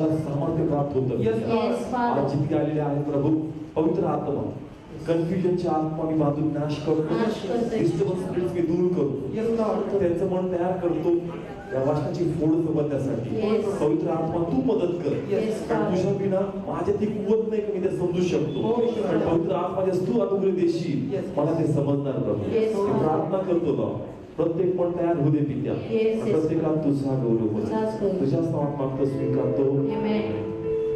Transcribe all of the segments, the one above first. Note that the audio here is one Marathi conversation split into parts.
आम्हाला सामर्थ्य प्राप्त होतं. आज जिथे आलेले आहे प्रभू पवित्र आत्मा कन्फ्युजनची आत्मा मी बाजून नाश करतो, डिस्टर्बन्स स्पिरिट्स मी दूर करतो, त्यांचं मन तयार करतो या वाचनाची फोड समजण्यासाठी. पवित्र आत्मा तू मदत कर, कारण तुझ्या विना माझ्यात ती कुवत नाही की मी ते समजू शकतो. पण पवित्र आत्मा तू अनुग्रह देशील मला ते समजणार प्रभू. मी प्रार्थना करतो ना प्रत्येक पण तयार होऊ दे पित्या, प्रत्येकात तुझा गौरव हो. तुझ्याच नावात मागतो स्वीकारतो.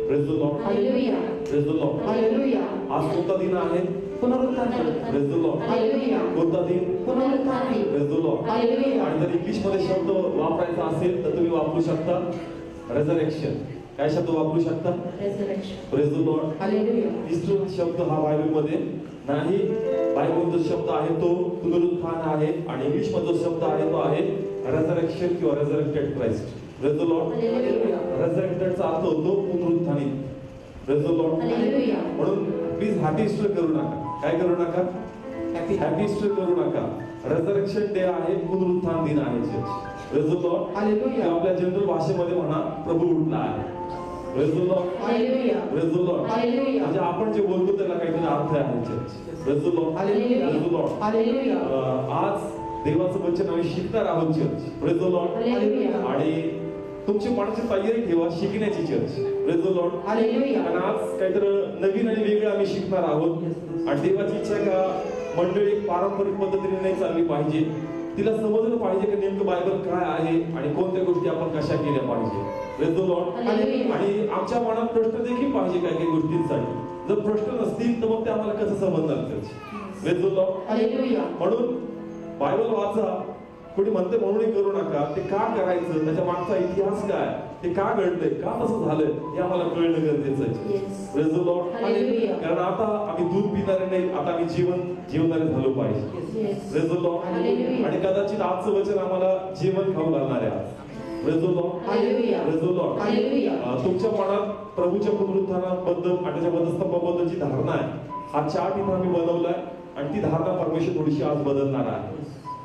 Praise the Lord. Hallelujah. Praise the Lord. Hallelujah. आज कोणता दिन आहे? पुनरुत्थान. Praise the Lord. हालेलुया. कोणता दिन? पुनरुत्थान. Praise the Lord. हालेलुया. आणि जर इंग्लिश मध्ये शब्द वापरायचा असेल तर तुम्ही वापरू शकता रेझरेक्शन. काय शब्द वापरू शकता? Resurrection. Praise the Lord. Hallelujah. Easter शब्द हा बायबल मध्ये नाही. बायबलचा शब्द आहे तो पुनरुत्थान आहे आणि इंग्लिश मध्ये शब्द आहे तो आहे रेझरेक्शन किंवा resurrected Christ. Praise the Lord. Hallelujah. रेझरेक्टेडचा अर्थ होतो पुनरुत्थानित. Praise the Lord. हालेलुया. म्हणून प्लीज हॅपी ईस्टर करू नका. काय करू नका? हॅपी ईस्टर करू नका. रेझरेक्शन डे आहे, पुनरुत्थान दिन आहे church. Praise the Lord. Hallelujah. आपल्या जनरल भाषेमध्ये म्हणा प्रभू उठला आहे. Praise the Lord. Hallelujah. Praise the Lord. Hallelujah. म्हणजे आपण जे बोलतो त्याला काहीतरी अर्थ आहे church. Praise the Lord. Hallelujah. Praise the Lord. Hallelujah. आज देवाचं वचन आम्ही शिकणार आहोत church. Praise the Lord. Hallelujah. आणि तुमची मनाची तयारी ठेवा शिकण्याची church. Praise the Lord. Hallelujah. आणि आज काहीतरी नवीन आणि वेगळं आम्ही शिकणार आहोत. आणि देवाची इच्छा का मंडळी पारंपरिक पद्धतीने नाही चालली पाहिजे. तिला समजलं पाहिजे की नेमकं बायबल काय आहे आणि कोणत्या गोष्टी आपण कशा केल्या पाहिजे. Praise the Lord. आणि आमच्या मनात प्रश्न देखील पाहिजे काही काही गोष्टींसाठी. जर प्रश्न नसतील तर मग ते आम्हाला कसं समजणार church. Praise the Lord. Hallelujah. म्हणून बायबल वाचा. कोणी म्हणते म्हणूनही करू नका. ते का करायचं, त्याच्या मागचा इतिहास काय, ते का घडलंय, का तसं झालंय हे आम्हाला कळणं गरजेचं आहे. Praise the Lord. कारण आता आम्ही दूध पिणारे नाही, आता आम्ही जीवनारे झालो पाहिजे. Praise the Lord. आणि कदाचित आजचं वचन आम्हाला जीवन खाऊ घालणार आहे. Praise the Lord. Praise the Lord. तुमच्या मनात प्रभूच्या पुनरुत्थानाबद्दल आणि त्याच्या वधस्तंभाबद्दलची धारणा आहे. हा चार्ट इथं आम्ही बनवलाय आणि ती धारणा परमेश्वर थोडीशी आज बदलणार आहे.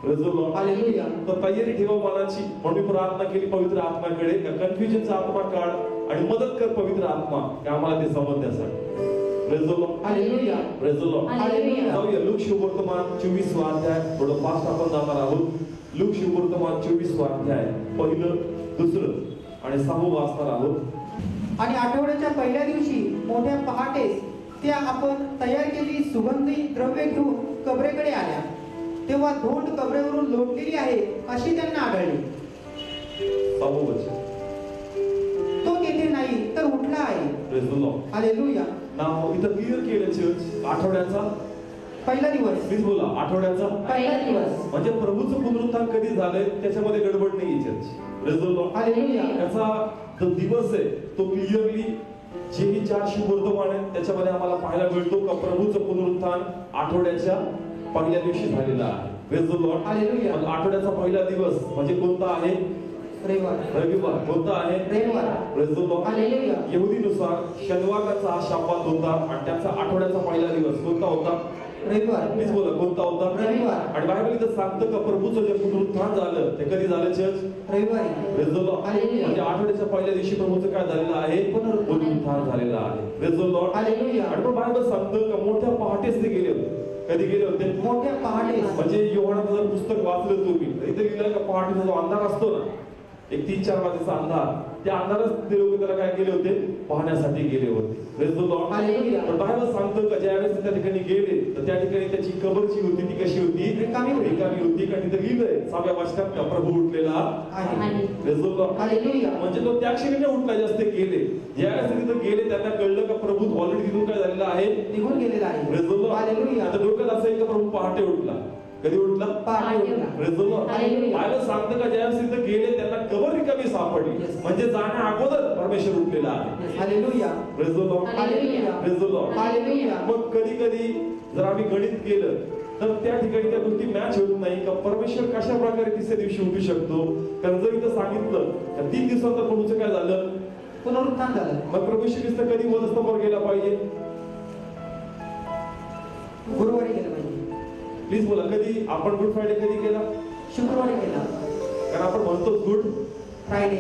Praise the Lord. हालेलुया. तर तयारी ठेवा मनाची. म्हणून मी प्रार्थना केली पवित्र आत्म्याकडे, कन्फ्युजनचा आत्मा काढ आणि मदत कर पवित्र आत्मा की आम्हाला ते समजण्यासाठी. Praise the Lord. Hallelujah. Praise the Lord. Hallelujah. जाऊया लूक शुभवर्तमान 24 अध्याय. थोडं फास्ट आपण जाणार आहोत. लूक शुभवर्तमान 24 अध्याय पहिलं, दुसरं आणि 6वं वाचणार आहोत. आणि आठवड्याच्या पहिल्या दिवशी मोठ्या पहाटेस त्या आपण तयार केलेली सुगंधी द्रव्ये घेऊन कबरेकडे आल्या. तेव्हा धोंड कबरेवरून लोटलेली आहे अशी त्यांना आढळली. 6वं वचन. तो तेथे नाही तर उठला आहे. Praise the Lord. हालेलुया. नाव इथं क्लिअर केलं चर्च. आठवड्याचा पहिला दिवस. प्लीज बोला. आठवड्याचा पहिला दिवस. म्हणजे प्रभूचं पुनरुत्थान कधी झालंय त्याच्यामध्ये गडबड नाही church. Praise the Lord. Hallelujah. त्याचा जो दिवस आहे तो क्लिअरली जे ही 4 शुभवर्तमान आहेत त्याच्यामध्ये आम्हाला पाहायला मिळतो का प्रभूचं पुनरुत्थान आठवड्याच्या पहिल्या दिवशी झालेला आहे. Praise the Lord. हालेलुया. आठवड्याचा पहिला दिवस म्हणजे कोणता आहे? रविवार. रविवार. कोणता आहे? रविवार. Praise the Lord. हालेलुया. यहुदीनुसार शनिवारचा हा शब्बात होता आणि त्याचा आठवड्याचा पहिला दिवस कोणता होता? रविवार. प्लीज बोला. कोणता होता? रविवार. आणि बायबल इथं सांगतं का प्रभूचं जे पुनरुत्थान झालं ते कधी झालं चर्च? रविवारी. Praise the Lord. हालेलुया. म्हणजे आठवड्याच्या पहिल्या दिवशी प्रभूचं काय झालेलं आहे? पुनरुत्थान झालेलं आहे. Praise the Lord. हालेलुया. आणि मग बायबल सांगतं का मोठ्या पहाटेच ते गेले होते. कधी गेले होते? मोठ्या पहाटे. म्हणजे योहानाचं जर पुस्तक वाचलं तुम्ही इथे लिहिलं का पहाटेचा जो अंधार असतो ना, एक 3-4 वाजेचा अंधार, त्या अंधारात ते लोक त्याला काय गेले होते? पाहण्यासाठी गेले होते. Praise the Lord. हालेलुया. पण बायबल सांगतं का ज्यावेळेस त्या ठिकाणी गेले तर त्या ठिकाणी त्याची कबर जी होती ती कशी होती? रिकामी होती. कारण तिथे लिहिलंय 6व्या वचनात का प्रभू उठलेला आहे. Praise the Lord. हालेलुया. म्हणजे तो त्या क्षणी उठला जास्त गेले. ज्यावेळेस तिथे गेले त्यांना कळलं का प्रभू ऑलरेडी तिथून काय झालेला आहे? निघून गेलेला आहे. Praise the Lord. हालेलुया. आता डोक्यात असं का प्रभू पहाटे उठला. कधी उठला? पहाटे उठला. Praise the Lord. बायबल सांगतं का ज्यावेळेस तिथे गेले त्यांना कबर रिकामी सापडली. म्हणजे जाण्या अगोदर परमेश्वर उठलेला आहे. Hallelujah. Praise the Lord. Hallelujah. Praise the Lord. Hallelujah. मग कधी जर आम्ही गणित केलं तर त्या ठिकाणी त्या गोष्टी मॅच होत नाही का परमेश्वर कशा प्रकारे तिसऱ्या दिवशी उठू शकतो. कारण जर इथं सांगितलं का 3 दिवसानंतर प्रभूचं काय झालं? पुनरुत्थान झालं. मग प्रभू श्री ख्रिस्त कधी वधस्तंभावर गेला पाहिजे? गुरुवारी गेला पाहिजे. प्लीज बोला. कधी आपण गुड फ्रायडे कधी केला? शुक्रवारी केला. कारण आपण म्हणतो गुड फ्रायडे.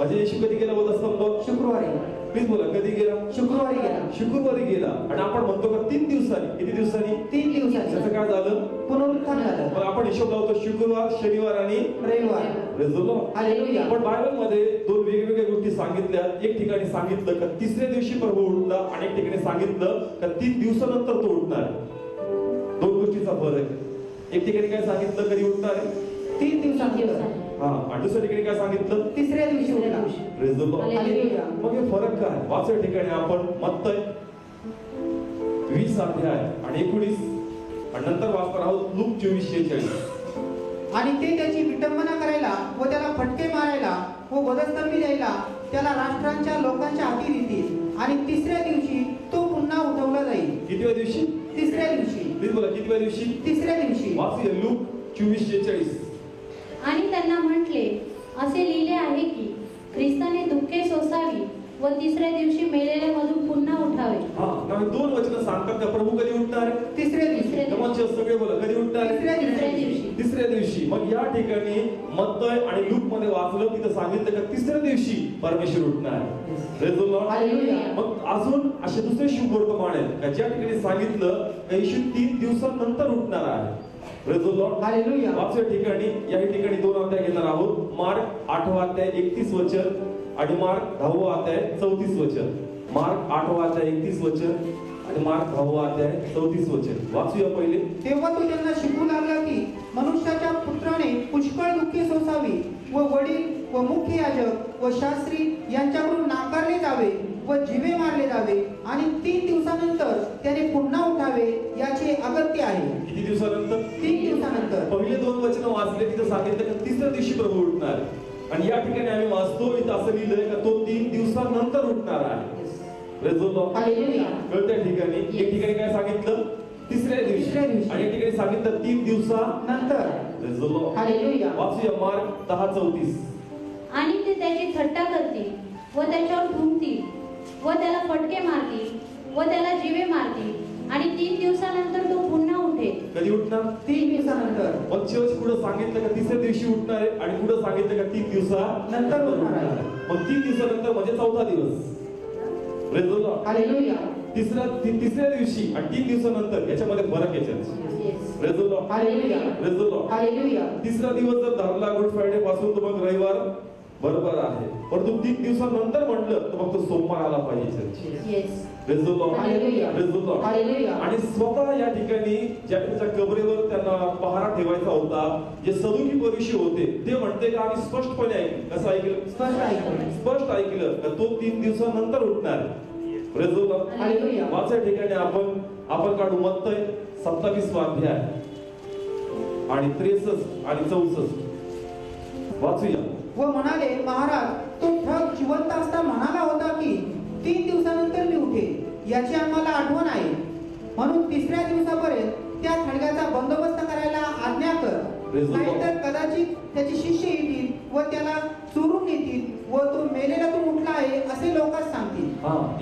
म्हणजे येशू कधी गेला वधस्तंभ? शुक्रवारी. प्लीज बोला, कधी गेला? शुक्रवारी गेला. शुक्रवारी गेला. आणि आपण म्हणतो का 3 दिवसांनी? किती दिवसांनी? 3 दिवसांनी. त्याचं काय झालं? पुनरुत्थान झालं. पण आपण हिशोब लावतो शुक्रवार, शनिवार आणि रविवार. Praise the Lord. हालेलुया. पण बायबल मध्ये 2 वेगवेगळ्या गोष्टी सांगितल्या. एक ठिकाणी सांगितलं का 3ऱ्या दिवशी प्रभू उठला आणि एक ठिकाणी सांगितलं का 3 दिवसानंतर तो उठणार. 2 गोष्टीचा फरक आहे. एक ठिकाणी काय सांगितलं कधी उठणार आहे? 3 दिवसानंतर. आणि दुसऱ्या ठिकाणी काय सांगितलं? 3ऱ्या दिवशी उठला. Praise the Lord. हालेलुया. मग हे फरक काय? वाचल्या ठिकाणी आपण मत्तय 20 अध्याय आणि 19 आणि नंतर वाचणार आहोत लूक 24:46. आणि ते त्याची विटंबना करायला व त्याला फटके मारायला व वधस्तंभी द्यायला त्याला राष्ट्रांच्या लोकांच्या हाती देतील आणि 3ऱ्या दिवशी तो पुन्हा उठवला जाईल. कितव्या दिवशी? 3ऱ्या दिवशी. प्लीज बोला, कितव्या दिवशी? 3ऱ्या दिवशी. वाचूया लूक 24:46. आणि त्यांना म्हटले, असे लिहिले आहे की ख्रिस्ताने दुःखे सोसावी व 3ऱ्या दिवशी मेलेल्यामधून पुन्हा उठावे. कारण 2 वचनं सांगतात त्या प्रभू कधी उठणार आहे? 3ऱ्या दिवशी. जमाचे सगळे बोला, कधी उठणार आहे? 3ऱ्या दिवशी. 3ऱ्या दिवशी. मग या ठिकाणी मत्तय आणि लूक मध्ये वाचलं तिथं सांगितलं का 3ऱ्या दिवशी परमेश्वर उठणार आहे. Praise the Lord. हालेलुया. मग अजून असे दुसरे शुभवर्तमान आहेत का ज्या ठिकाणी सांगितलं का येशू 3 दिवसानंतर उठणार आहे. Praise the Lord. हालेलुया. वाचल्या ठिकाणी या ठिकाणी 2 अध्याय घेणार आहोत. मार्क 8वा अध्याय 31 वचन आणि मार्क 10वा अध्याय 34 वचन. मार्क 8वा अध्याय 31 वचन आणि मार्क 10वा अध्याय 34 वचन. वाचूया पहिले. तेव्हा तो त्यांना शिकवू लागला की मनुष्याच्या पुत्राने पुष्कळ दुःखे सोसावी व वडील व मुख्य याजक व शास्त्री यांच्याकडून नाकारले जावे व जीवे मारले जावे आणि 3 दिवसानंतर त्याने पुन्हा उठावे याचे अगत्य आहे. किती दिवसानंतर? 3 दिवसानंतर. पहिले 2 वचन वाचले तिथं सांगितलं की 3ऱ्या दिवशी प्रभू उठणार. आणि या ठिकाणी आम्ही वाचतो इथं असं लिहिलंय का तो 3 दिवसानंतर उठणार आहे. Praise the Lord. हालेलुया. कळत्या ठिकाणी एक ठिकाणी काय सांगितलं? 3ऱ्या दिवशी. आणि एक ठिकाणी सांगितलं 3 दिवसानंतर. Praise the Lord. हालेलुया. वाचूया मार्क 10:34. आणि ते त्याची थट्टा करतील व त्याच्यावर थुंकतील व त्याला फटके मारतील व त्याला जीवे मारतील आणि 3 दिवसानंतर तो पुन्हा उठेल. कधी उठणार? 3 दिवसानंतर. मग पुढे सांगितलं का 3ऱ्या दिवशी उठणार आहे आणि पुढे सांगितलं का 3 दिवसानंतर उठणार आहे. मग 3 दिवसानंतर म्हणजे 4था दिवस. Praise the Lord. हालेलुया. तिसऱ्या दिवशी आणि 3 दिवसानंतर याच्यामध्ये फरक याच्यात. Praise the Lord. Hallelujah. Praise the Lord. Hallelujah. 3रा दिवस जर धरला गुड फ्रायडे पासून तर मग रविवार बरोबर आहे. परंतु 3 दिवसानंतर म्हटलं तर मग तो सोमवार आला पाहिजे. Yes. Praise the Lord. Hallelujah. Praise the Lord. Hallelujah. आणि स्वतः या ठिकाणी ज्या त्यांच्या कबरेवर त्यांना पहारा ठेवायचा होता जे सदुकी परीक्षे होते ते म्हणते का आम्ही स्पष्टपणे ऐकलं. कसं ऐकलं? स्पष्ट ऐकलं का तो 3 दिवसानंतर उठणार. Praise the Lord. हालेलुया. वाचल्या ठिकाणी आपण काढू मत्तय 27वा अध्याय आणि 63 आणि 64 वाचूया. व म्हणाले, महाराज तो ठग जिवंत असता म्हणाला होता की 3 दिवसानंतर मी उठेन याची आम्हाला आठवण आहे. म्हणून 3ऱ्या दिवसापर्यंत त्या थडग्याचा बंदोबस्त करायला आज्ञा कर. नाहीतर कदाचित त्याचे शिष्य येतील व त्याला चोरून नेतील व तो मेलेल्यातून उठला आहे असे लोकांस सांगतील.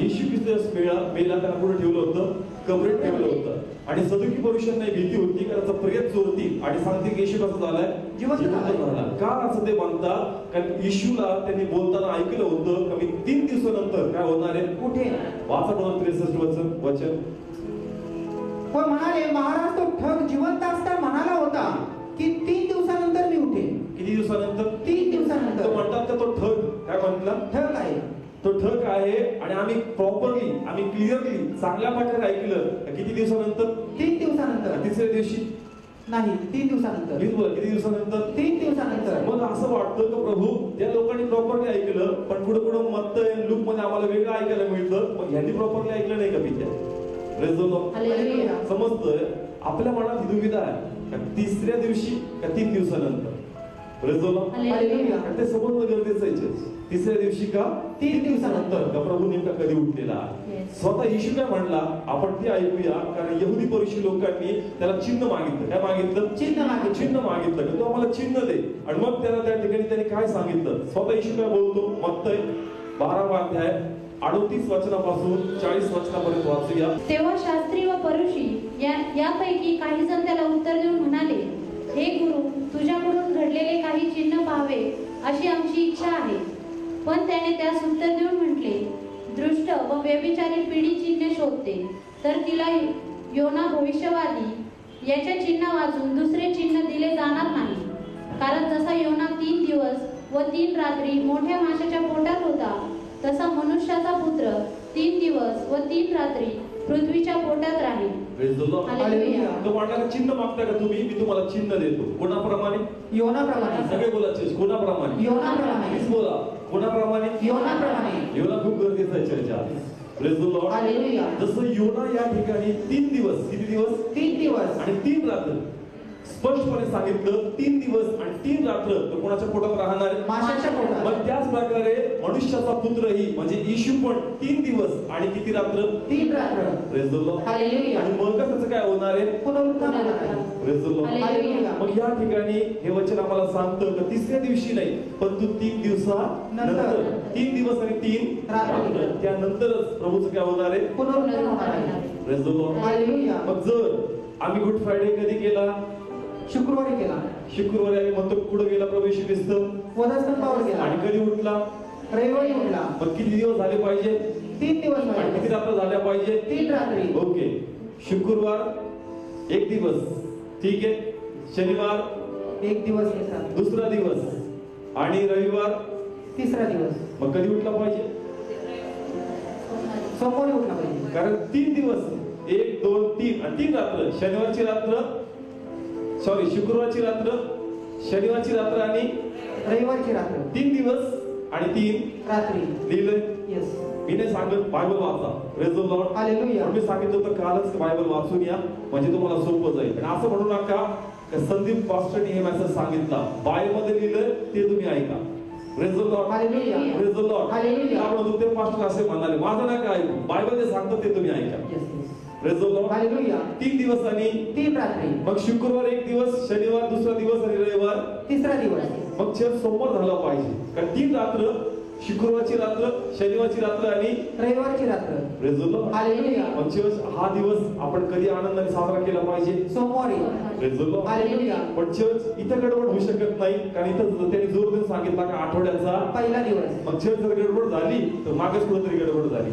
येशू ख्रिस्त मेला त्यांना कुठे ठेवलं होतं? कबरेत ठेवलं होतं. आणि सदुकी पुरुषांना भीती होती की त्याचा प्रेत चोरतील आणि सांगतील की येशू कसं झालाय? जिवंत झाला. का असं ते म्हणतात? कारण येशूला त्यांनी बोलताना ऐकलं होतं की 3 दिवसानंतर काय होणार आहे? उठेन. वाचा 63 वचन. व म्हणाले, महाराज तो ठग जिवंत असता म्हणाला होता की 3 दिवसानंतर मी उठेन. किती दिवसानंतर? 3 दिवसानंतर. तो म्हणतात का तो ठग काय म्हटला? ठग आहे. तो ठग आहे. आणि आम्ही प्रॉपरली आम्ही क्लिअरली चांगल्या प्रकारे ऐकलं किती दिवसानंतर? 3 दिवसानंतर. 3ऱ्या दिवशी नाही, 3 दिवसानंतर. किती दिवसानंतर? 3 दिवसानंतर. मग असं वाटतं की प्रभू त्या लोकांनी प्रॉपरली ऐकलं पण पुढे मत्तय लूक मध्ये आम्हाला वेगळं ऐकायला मिळतं. पण यांनी प्रॉपरली ऐकलं नाही का पित्या? Praise the Lord. हालेलुया. समजतंय आपल्या मनात ही दुविधा आहे का 3ऱ्या दिवशी का 3 दिवसानंतर? Praise the Lord. हालेलुया. ते समजणं गरजेचं आहे. 3ऱ्या दिवशी का 3 दिवसानंतर का प्रभू नेमका कधी उठलेला? स्वतः येशू काय म्हणला आपण ते ऐकूया. कारण यहुदी परीक्षी लोकांनी त्याला चिन्ह मागितलं. काय मागितलं? चिन्ह मागितलं की तो आम्हाला चिन्ह दे. आणि मग त्याला त्या ठिकाणी त्याने काय सांगितलं? स्वतः येशू काय बोलतो? मत्तय 12वा अध्याय 38 वचनापासून 40 वचनापर्यंत वाचूया. तेव्हा शास्त्री व फरीसी यापैकी काही जण त्याला उत्तर देऊन म्हणाले, हे गुरु, तुझ्याकडून घडलेले काही चिन्ह पाहावे अशी आमची इच्छा आहे. पण त्याने त्यास उत्तर देऊन म्हटले, दृष्ट व व्यभिचारी पिढी चिन्ह शोधते, तर तिला योना भविष्यवादी याच्या चिन्ह वाचून दुसरे चिन्ह दिले जाणार नाही. कारण जसा योना 3 दिवस व 3 रात्री मोठ्या माशाच्या पोटात होता, तसा मनुष्याचा पुत्र 3 दिवस व 3 रात्री पृथ्वीच्या पोटात राहील. हालेलुया. तो म्हणाला, चिन्ह मागता का तुम्ही? मी तुम्हाला चिन्ह देतो. कोणाप्रमाणे? योनाप्रमाणे. सगळे बोलायचे, कोणाप्रमाणे? योनाप्रमाणे. मीच बोला, कोणाप्रमाणे? योनाप्रमाणे. योना खूप गरजेचं आहे चर्चा. Praise the Lord. हालेलुया. जसं योना या ठिकाणी 3 दिवस, किती दिवस? 3 दिवस आणि 3 रात्र स्पष्टपणे सांगितलं, 3 दिवस आणि 3 रात्र तो कोणाच्या पोटात राहणार आहे? माशाच्या पोटात. मग त्याच प्रकारे मनुष्याचा पुत्रही म्हणजे येशू पण 3 दिवस आणि किती रात्र? 3 रात्र. Praise the Lord. हालेलुया. आणि मग त्याचं काय होणार आहे? पुनरुत्थान होणार आहे. Praise the Lord. हालेलुया. मग या ठिकाणी हे वचन आम्हाला सांगतं की 3ऱ्या दिवशी नाही, परंतु 3 दिवसानंतर, 3 दिवस आणि 3 रात्र त्यानंतरच प्रभूचं काय होणार आहे? पुनरुत्थान होणार आहे. Praise the Lord. हालेलुया. मग जर आम्ही गुड फ्रायडे कधी केला? शुक्रवारी केला. शुक्रवारी आम्ही म्हणतो कुठे गेला प्रभू येशू ख्रिस्त? वधस्तंभावर गेला. आणि कधी उठला? रविवारी उठला. मग किती दिवस झाले पाहिजे? 3 दिवस आणि झाले. किती रात्र झाल्या पाहिजे? 3 रात्री. ओके. शुक्रवार 1 दिवस, ठीक आहे. शनिवार 1 दिवस घेतला. दुसरा दिवस आणि रविवार 3रा दिवस. मग कधी उठला पाहिजे? सोमवारी उठला पाहिजे. कारण 3 दिवस, 1 2 3 आणि 3 रात्र. शनिवारची रात्र, सॉरी शुक्रवारची रात्र, शनिवारची रात्र आणि रविवारची रात्र. 3 दिवस आणि 3 रात्री. लिहिलंय. येस. मी नाही सांगत बायबल वाचा. Praise the Lord. हालेलुया. मी सांगितलं होतं कालच बायबल वाचून या, म्हणजे तुम्हाला सोपं जाईल. आणि असं म्हणू नका की संदीप पास्टरनी हे मेसेज सांगितला, बायबलमध्ये लिहिलंय ते तुम्ही ऐका. Praise the Lord. Hallelujah. Praise the Lord. Hallelujah. आपण ते पास्टर असे म्हणाले, माझं नका ऐकू, बायबल जे सांगतं ते तुम्ही ऐका. Yes. Praise the Lord. Hallelujah. 3 दिवस आणि 3 रात्री. मग शुक्रवार 1 दिवस, शनिवार दुसरा दिवस आणि रविवार 3रा दिवस. मग सोमवार झाला पाहिजे. कारण 3 रात्र, शुक्रवारची रात्र, शनिवारची रात्र आणि रविवारची रात्र. Praise the Lord. हालेलुया. मग चर्च हा दिवस आपण कधी आनंदाने साजरा केला पाहिजे? सोमवारी. Praise the Lord. हालेलुया. पण चर्च इथं गडबड होऊ शकत नाही, कारण इथं त्यांनी जोर देऊन सांगितला का आठवड्याचा पहिला दिवस. मग चर्च जर गडबड झाली तर मागच कुठेतरी गडबड झाली.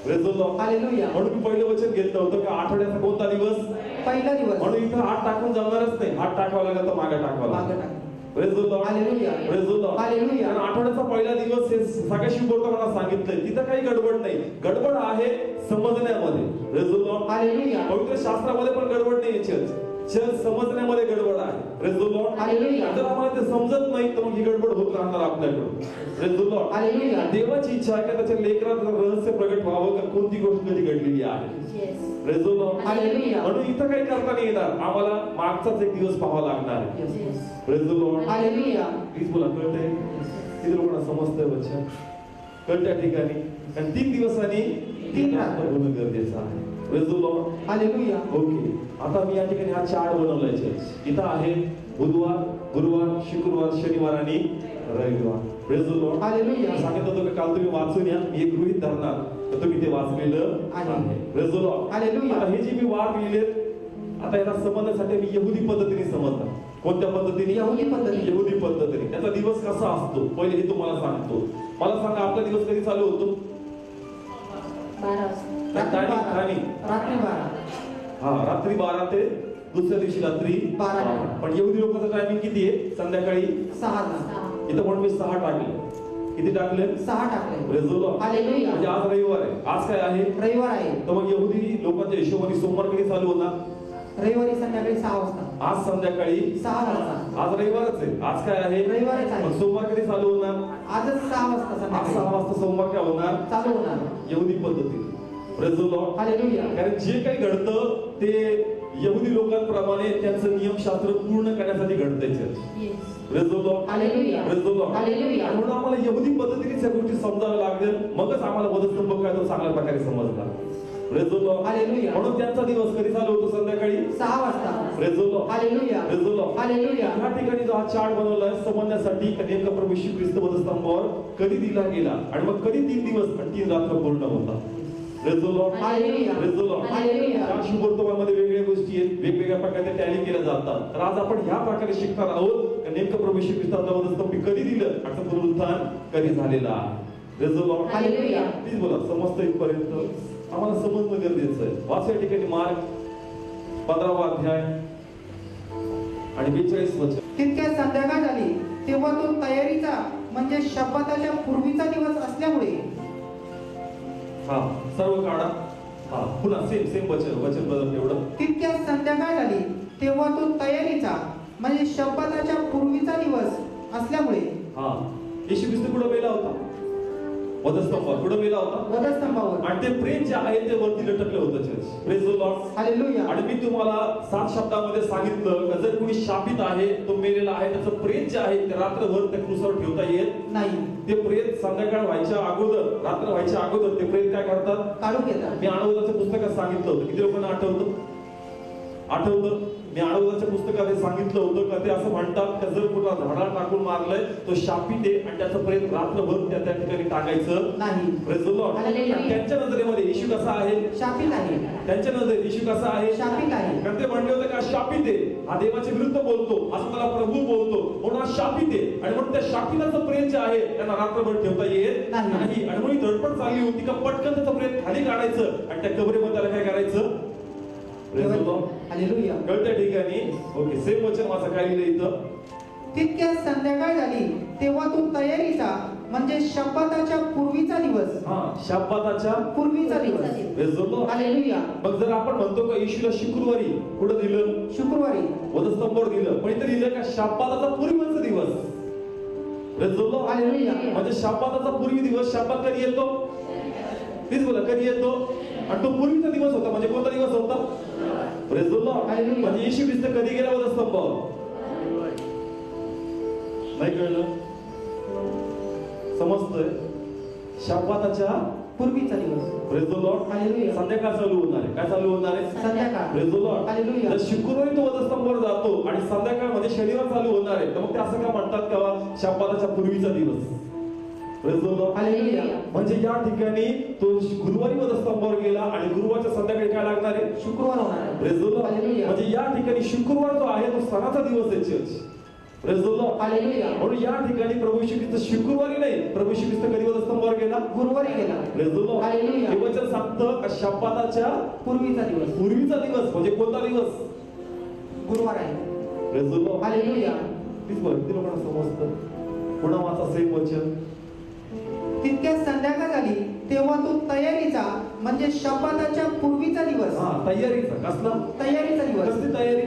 Praise the Lord. हालेलुया. म्हणून मी पहिलं वचन घेतलं होतं का आठवड्याचा कोणता दिवस? पहिला दिवस. म्हणून इथं हात टाकून जमणारच नाही, हात टाकावा लागेल तर मागे टाकावा मागे लागेल. टाक. Praise the Lord. Hallelujah. Praise the Lord. Hallelujah. कारण आठवड्याचा पहिला दिवस हे सगळ्याशी बोलताना सांगितलंय, तिथं काही गडबड नाही. गडबड आहे समजण्यामध्ये. Praise the Lord. हालेलुया. पवित्र शास्त्रामध्ये पण गडबड नाही. चर्च समजण्यामध्ये गडबड आहे. Praise the Lord. हालेलुया. जर आम्हाला ते समजत नाही तर मग ही गडबड होत राहणार आपल्याकडून. Praise the Lord. हालेलुया. देवाची इच्छा आहे का त्याच्या लेकरात रहस्य प्रगट व्हावं का कोणती गोष्ट कधी घडलेली आहे. Praise the Lord. हालेलुया. म्हणून इथं काही करता नाही येणार, आम्हाला मागचाच एक दिवस पाहावा लागणार आहे. Yes. Praise the Lord. Hallelujah. Please बोला, कळतंय? किती लोकांना समजतंय बच्चा? कळत्या ठिकाणी. आणि 3 दिवस आणि 3 रात्र होणं गरजेचं आहे. Praise the Lord. Hallelujah. Okay. आता मी या ठिकाणी हा चार्ट बनवलाय चर्च. इथं आहे बुधवार, गुरुवार, शुक्रवार, शनिवार आणि रविवार. Praise the Lord. हालेलुया. सांगितलं होतं की काल तुम्ही वाचून या, मी एक गृहीत धरणार तर तुम्ही ते वाचलेलं आहे. Praise the Lord. हालेलुया. आता हे जे मी वार लिहिलेत, आता याला समजण्यासाठी मी यहुदी पद्धतीने समजणार. कोणत्या पद्धतीने? यहुदी पद्धतीने. यहुदी पद्धतीने. त्याचा दिवस कसा असतो पहिले हे तुम्हाला सांगतो. मला सांगा आपला दिवस कधी चालू होतो? 12 वाजता. रात्री 12. हा, रात्री 12 ते दुसऱ्या दिवशी रात्री 12. पण यहुदी लोकांचं टायमिंग किती आहे? संध्याकाळी 6. इथं म्हणून मी 6 टाकले. किती टाकले? 6 टाकले. Praise the Lord. हालेलुया. म्हणजे आज रविवार आहे. आज काय आहे? रविवार आहे. तर मग यहुदी लोकांच्या हिशोबाने सोमवार कधी चालू होणार? रविवारी संध्याकाळी 6 वाजता. आज संध्याकाळी 6 वाजता. आज रविवारच आहे. आज काय आहे? रविवारच आहे. मग सोमवार कधी चालू होणार? आजच 6 वाजता आज संध्याकाळी 6 वाजता सोमवार काय होणार? चालू होणार. यहुदी पद्धतीने. Praise the Lord. हालेलुया. कारण जे काही घडतं ते यहुदी लोकांप्रमाणे त्यांचं नियमशास्त्र पूर्ण करण्यासाठी घडतंय church. Praise the Lord. Hallelujah. Praise the Lord. Hallelujah. म्हणून आम्हाला यहुदी पद्धतीने त्या गोष्टी समजायला लागतील, मगच आम्हाला वधस्तंभ काय तो चांगल्या प्रकारे समजला. Praise the Lord. हालेलुया. म्हणून त्यांचा दिवस कधी चालू होतो? संध्याकाळी 6 वाजता. Praise the Lord. Hallelujah. Praise the Lord. Hallelujah. या ठिकाणी जो हा चार्ट बनवलाय समजण्यासाठी नेमका प्रभू येशू ख्रिस्त वधस्तंभावर कधी दिला गेला आणि मग कधी 3 दिवस आणि 3 रात्र पूर्ण होता. Praise the Lord. Hallelujah. Praise the Lord. Hallelujah. या शुभवर्तमानामध्ये वेगवेगळ्या गोष्टी आहेत, वेगवेगळ्या प्रकारे टॅली केल्या जातात. तर आज आपण ह्या प्रकारे शिकणार आहोत नेमकं प्रभू येशू ख्रिस्ताचा वधस्तंभ कधी दिलं आणि पुनरुत्थान कधी झालेलं आहे. Praise the Lord. Hallelujah. Please बोला समजतं इथपर्यंत आम्हाला समजणं गरजेचं आहे. वाचा या ठिकाणी मार्क 15वा अध्याय आणि 42 वचन. तितक्या संध्याकाळ झाली तेव्हा तो तयारीचा म्हणजे शब्दाच्या पूर्वीचा दिवस असल्यामुळे हा सर्व काढा. हा पुन्हा सेम वचन बदल एवढं. तितक्या संध्याकाळ झाली तेव्हा तो तयारीचा म्हणजे शब्दाच्या पूर्वीचा दिवस असल्यामुळे हा येशू ख्रिस्त कुठं मेला होता? वधस्तंभावर. कुठं मेला होता? वधस्तंभावर. आणि ते प्रेत जे आहे ते वरती लटकलं होतं church. Praise the Lord. Hallelujah. आणि मी तुम्हाला 7 शब्दामध्ये सांगितलं की जर कोणी शापित आहे तो मेलेला आहे त्याचं प्रेत जे आहे ते रात्रभर त्या क्रूसावर ठेवता येत नाही. ते प्रेत संध्याकाळ व्हायच्या अगोदर रात्र व्हायच्या अगोदर ते प्रेत काय करतात? काढून घेतात. मी अणुवदाच्या पुस्तकात सांगितलं होतं. किती लोकांना आठवतं? मी अणुवदाच्या पुस्तकात हे सांगितलं होतं का ते असं म्हणतात की जर कुठला झाडा टाकून मारलंय तो शापित आहे आणि त्याचं प्रेत रात्रभर त्या ठिकाणी टाकायचं नाही. Praise the Lord. त्यांच्या नजरेमध्ये येशू कसा आहे? शापित आहे. त्यांच्या नजरेत येशू कसा आहे? शापित आहे. कारण ते म्हणले होते का शापित आहे, हा देवाच्या विरुद्ध बोलतो, असं त्याला प्रभू बोलतो म्हणून हा शापित आहे. आणि म्हणून त्या शापिताचं प्रेत जे आहे त्यांना रात्रभर ठेवता येत नाही. आणि म्हणून धडपड चालली होती का पटकन त्याचं प्रेत खाली काढायचं आणि त्या कबरेमध्ये त्याला काय करायचं? हालेलुया. कळत्या ठिकाणी. ओके सेम वचन माझं काय लिहिलं इथं? तितक्या संध्याकाळ झाली तेव्हा तो तयारीचा म्हणजे शब्दाच्या पूर्वीचा दिवस. हा शब्दाच्या पूर्वीचा दिवस. Praise the Lord. हालेलुया. मग जर आपण म्हणतो का येशूला शुक्रवारी कुठं दिलं? शुक्रवारी वधस्तंभावर दिलं. पण इथे दिलं का शब्दाचा पूर्वीचा दिवस. Praise the Lord. हालेलुया. म्हणजे शब्दाचा पूर्वी दिवस शब्दात कधी येतो? प्लीज बोला कधी येतो? आणि तो पूर्वीचा दिवस होता म्हणजे कोणता दिवस होता? Praise the Lord. म्हणजे येशू ख्रिस्त कधी गेला वधस्तंभावर? नाही कळलं? समजतंय? शब्दाच्या पूर्वीचा दिवस. Praise the Lord. हालेलुया. संध्याकाळ चालू होणार आहे. काय चालू होणार आहे? संध्याकाळ. Praise the Lord. हालेलुया. तर शुक्रवारी तो वधस्तंभावर जातो आणि संध्याकाळ मध्ये शनिवार चालू होणार आहे. तर मग ते असं का म्हणतात का शब्दाच्या पूर्वीचा दिवस? Praise the Lord. हालेलुया. म्हणजे या ठिकाणी तो गुरुवारी वधस्तंभावर गेला आणि गुरुवारच्या संध्याकाळी काय लागणार आहे? शुक्रवार होणार आहे. Praise the Lord. हालेलुया. म्हणजे या ठिकाणी शुक्रवार जो आहे तो सणाचा दिवस आहे church. Praise the Lord. Hallelujah. म्हणून या ठिकाणी प्रभू येशू ख्रिस्त शुक्रवारी नाही, प्रभू येशू ख्रिस्त कधी वधस्तंभावर गेला? गुरुवारी गेला. Praise the Lord. हालेलुया. हे वचन सांगतं का शब्दाच्या पूर्वीचा दिवस. पूर्वीचा दिवस म्हणजे कोणता दिवस? गुरुवार आहे. Praise the Lord. Hallelujah. Please बरं किती लोकांना समजतं? पुन्हा वाचा सेम वचन. तितक्या संध्याकाळ झाली तेव्हा तो तयारीचा म्हणजे शब्दाच्या पूर्वीचा दिवस. हा तयारीचा. कसला? तयारीचा दिवस. कसली तयारी?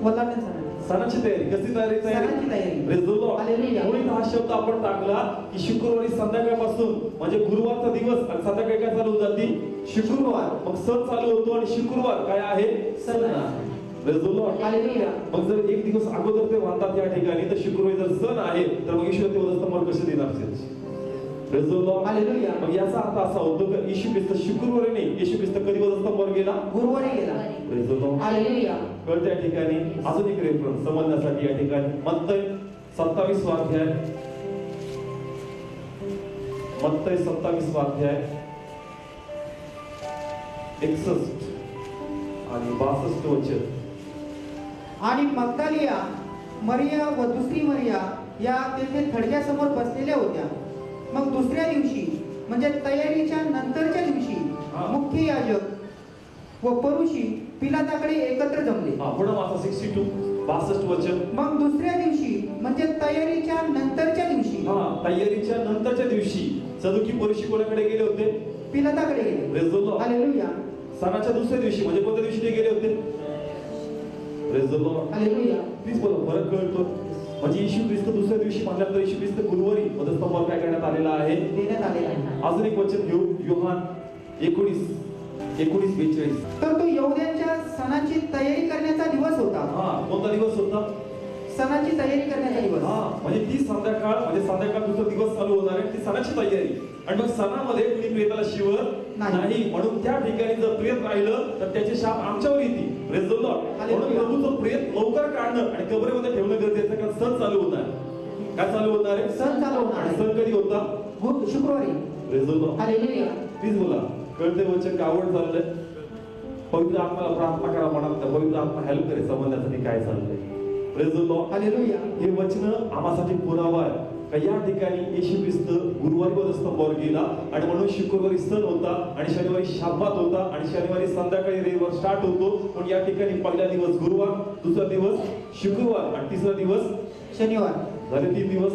वल्लांच्या सणाची. सणाची तयारी. कसली तयारी? सणाची तयारी. Praise the Lord. हालेलुया. म्हणून हा शब्द आपण टाकला की शुक्रवारी संध्याकाळपासून म्हणजे गुरुवारचा दिवस आणि संध्याकाळी काय चालू होऊन जाती? शुक्रवार. मग सण चालू होतो आणि शुक्रवार काय आहे? सण आहे. Praise the Lord. हालेलुया. मग जर एक दिवस अगोदर ते म्हणतात या ठिकाणी तर शुक्रवारी जर सण आहे तर मग येशू ते वधस्तंभावर कसे देणार? Praise the Lord. हालेलुया. मग याचा अर्थ असा होतो की येशू ख्रिस्त शुक्रवारी नाही, येशू ख्रिस्त कधी वधस्तंभावर गेला? गुरुवारी गेला. Praise the Lord. हालेलुया. कळत्या ठिकाणी अजून एक रेफरन्स समजण्यासाठी या ठिकाणी मत्तई 27 अध्याय. मत्तई 27 अध्याय 61 आणि 62 वचन. आणि मग्दलिया मरिया व दुसरी मरिया या तेथे थडग्यासमोर बसलेल्या होत्या. मग दुसऱ्या दिवशी म्हणजे तयारीच्या नंतरच्या दिवशी मुख्य याजक व परुषी पिलाताकडे एकत्र जमले. पुढे वाचा 62 62 वचन. मग दुसऱ्या दिवशी म्हणजे तयारीच्या नंतरच्या दिवशी. तयारीच्या नंतरच्या दिवशी सदुकी परुषी कोणाकडे गेले होते? पिलाताकडे गेले. Praise the Lord. हालेलुया. सणाच्या दुसऱ्या दिवशी म्हणजे कोणत्या दिवशी ते गेले होते? Praise the Lord. Hallelujah. Please बोला फरक कळतो. म्हणजे येशू ख्रिस्त दुसऱ्या दिवशी म्हटल्यानंतर येशू ख्रिस्त गुरुवारी वधस्तंभावर काय करण्यात आलेला आहे? देण्यात आलेला आहे. अजून एक वचन घेऊ योहान 19:42. तर तो यहुद्यांच्या सणाची तयारी करण्याचा दिवस होता. कोणता दिवस होता? सणाची तयारी करण्याचा दिवस. म्हणजे ती संध्याकाळ म्हणजे संध्याकाळ दुसरा दिवस चालू होणार आहे ती सणाची तयारी. आणि मग सणामध्ये कुणी प्रेताला शिवत नाही. म्हणून त्या ठिकाणी जर प्रेत राहिलं तर त्याचे शाप आमच्यावर येतील. Praise the Lord. म्हणून प्रभूचं प्रेत लवकर काढणं आणि कबरेमध्ये ठेवणं गरजेचं कारण सण चालू होणार. काय चालू होणार आहे? सण चालू होणार. आणि सण कधी होता? शुक्रवारी. Praise the Lord. Hallelujah. Please बोला कळते वचन का आवड चाललंय? पवित्र आत्म्याला प्रार्थना करा, म्हणा पवित्र आत्मा हेल्प करे समजण्यासाठी काय चाललंय. Praise the Lord. हालेलुया. हे वचन आम्हासाठी पुरावा आहे का या ठिकाणी येशू ख्रिस्त गुरुवारी वधस्तंभावर गेला आणि म्हणून शुक्रवारी सण होता आणि शनिवारी शब्बात होता आणि शनिवारी संध्याकाळी रविवार स्टार्ट होतो. पण या ठिकाणी पहिला दिवस गुरुवार, दुसरा दिवस शुक्रवार आणि तिसरा दिवस शनिवार झाले 3 दिवस.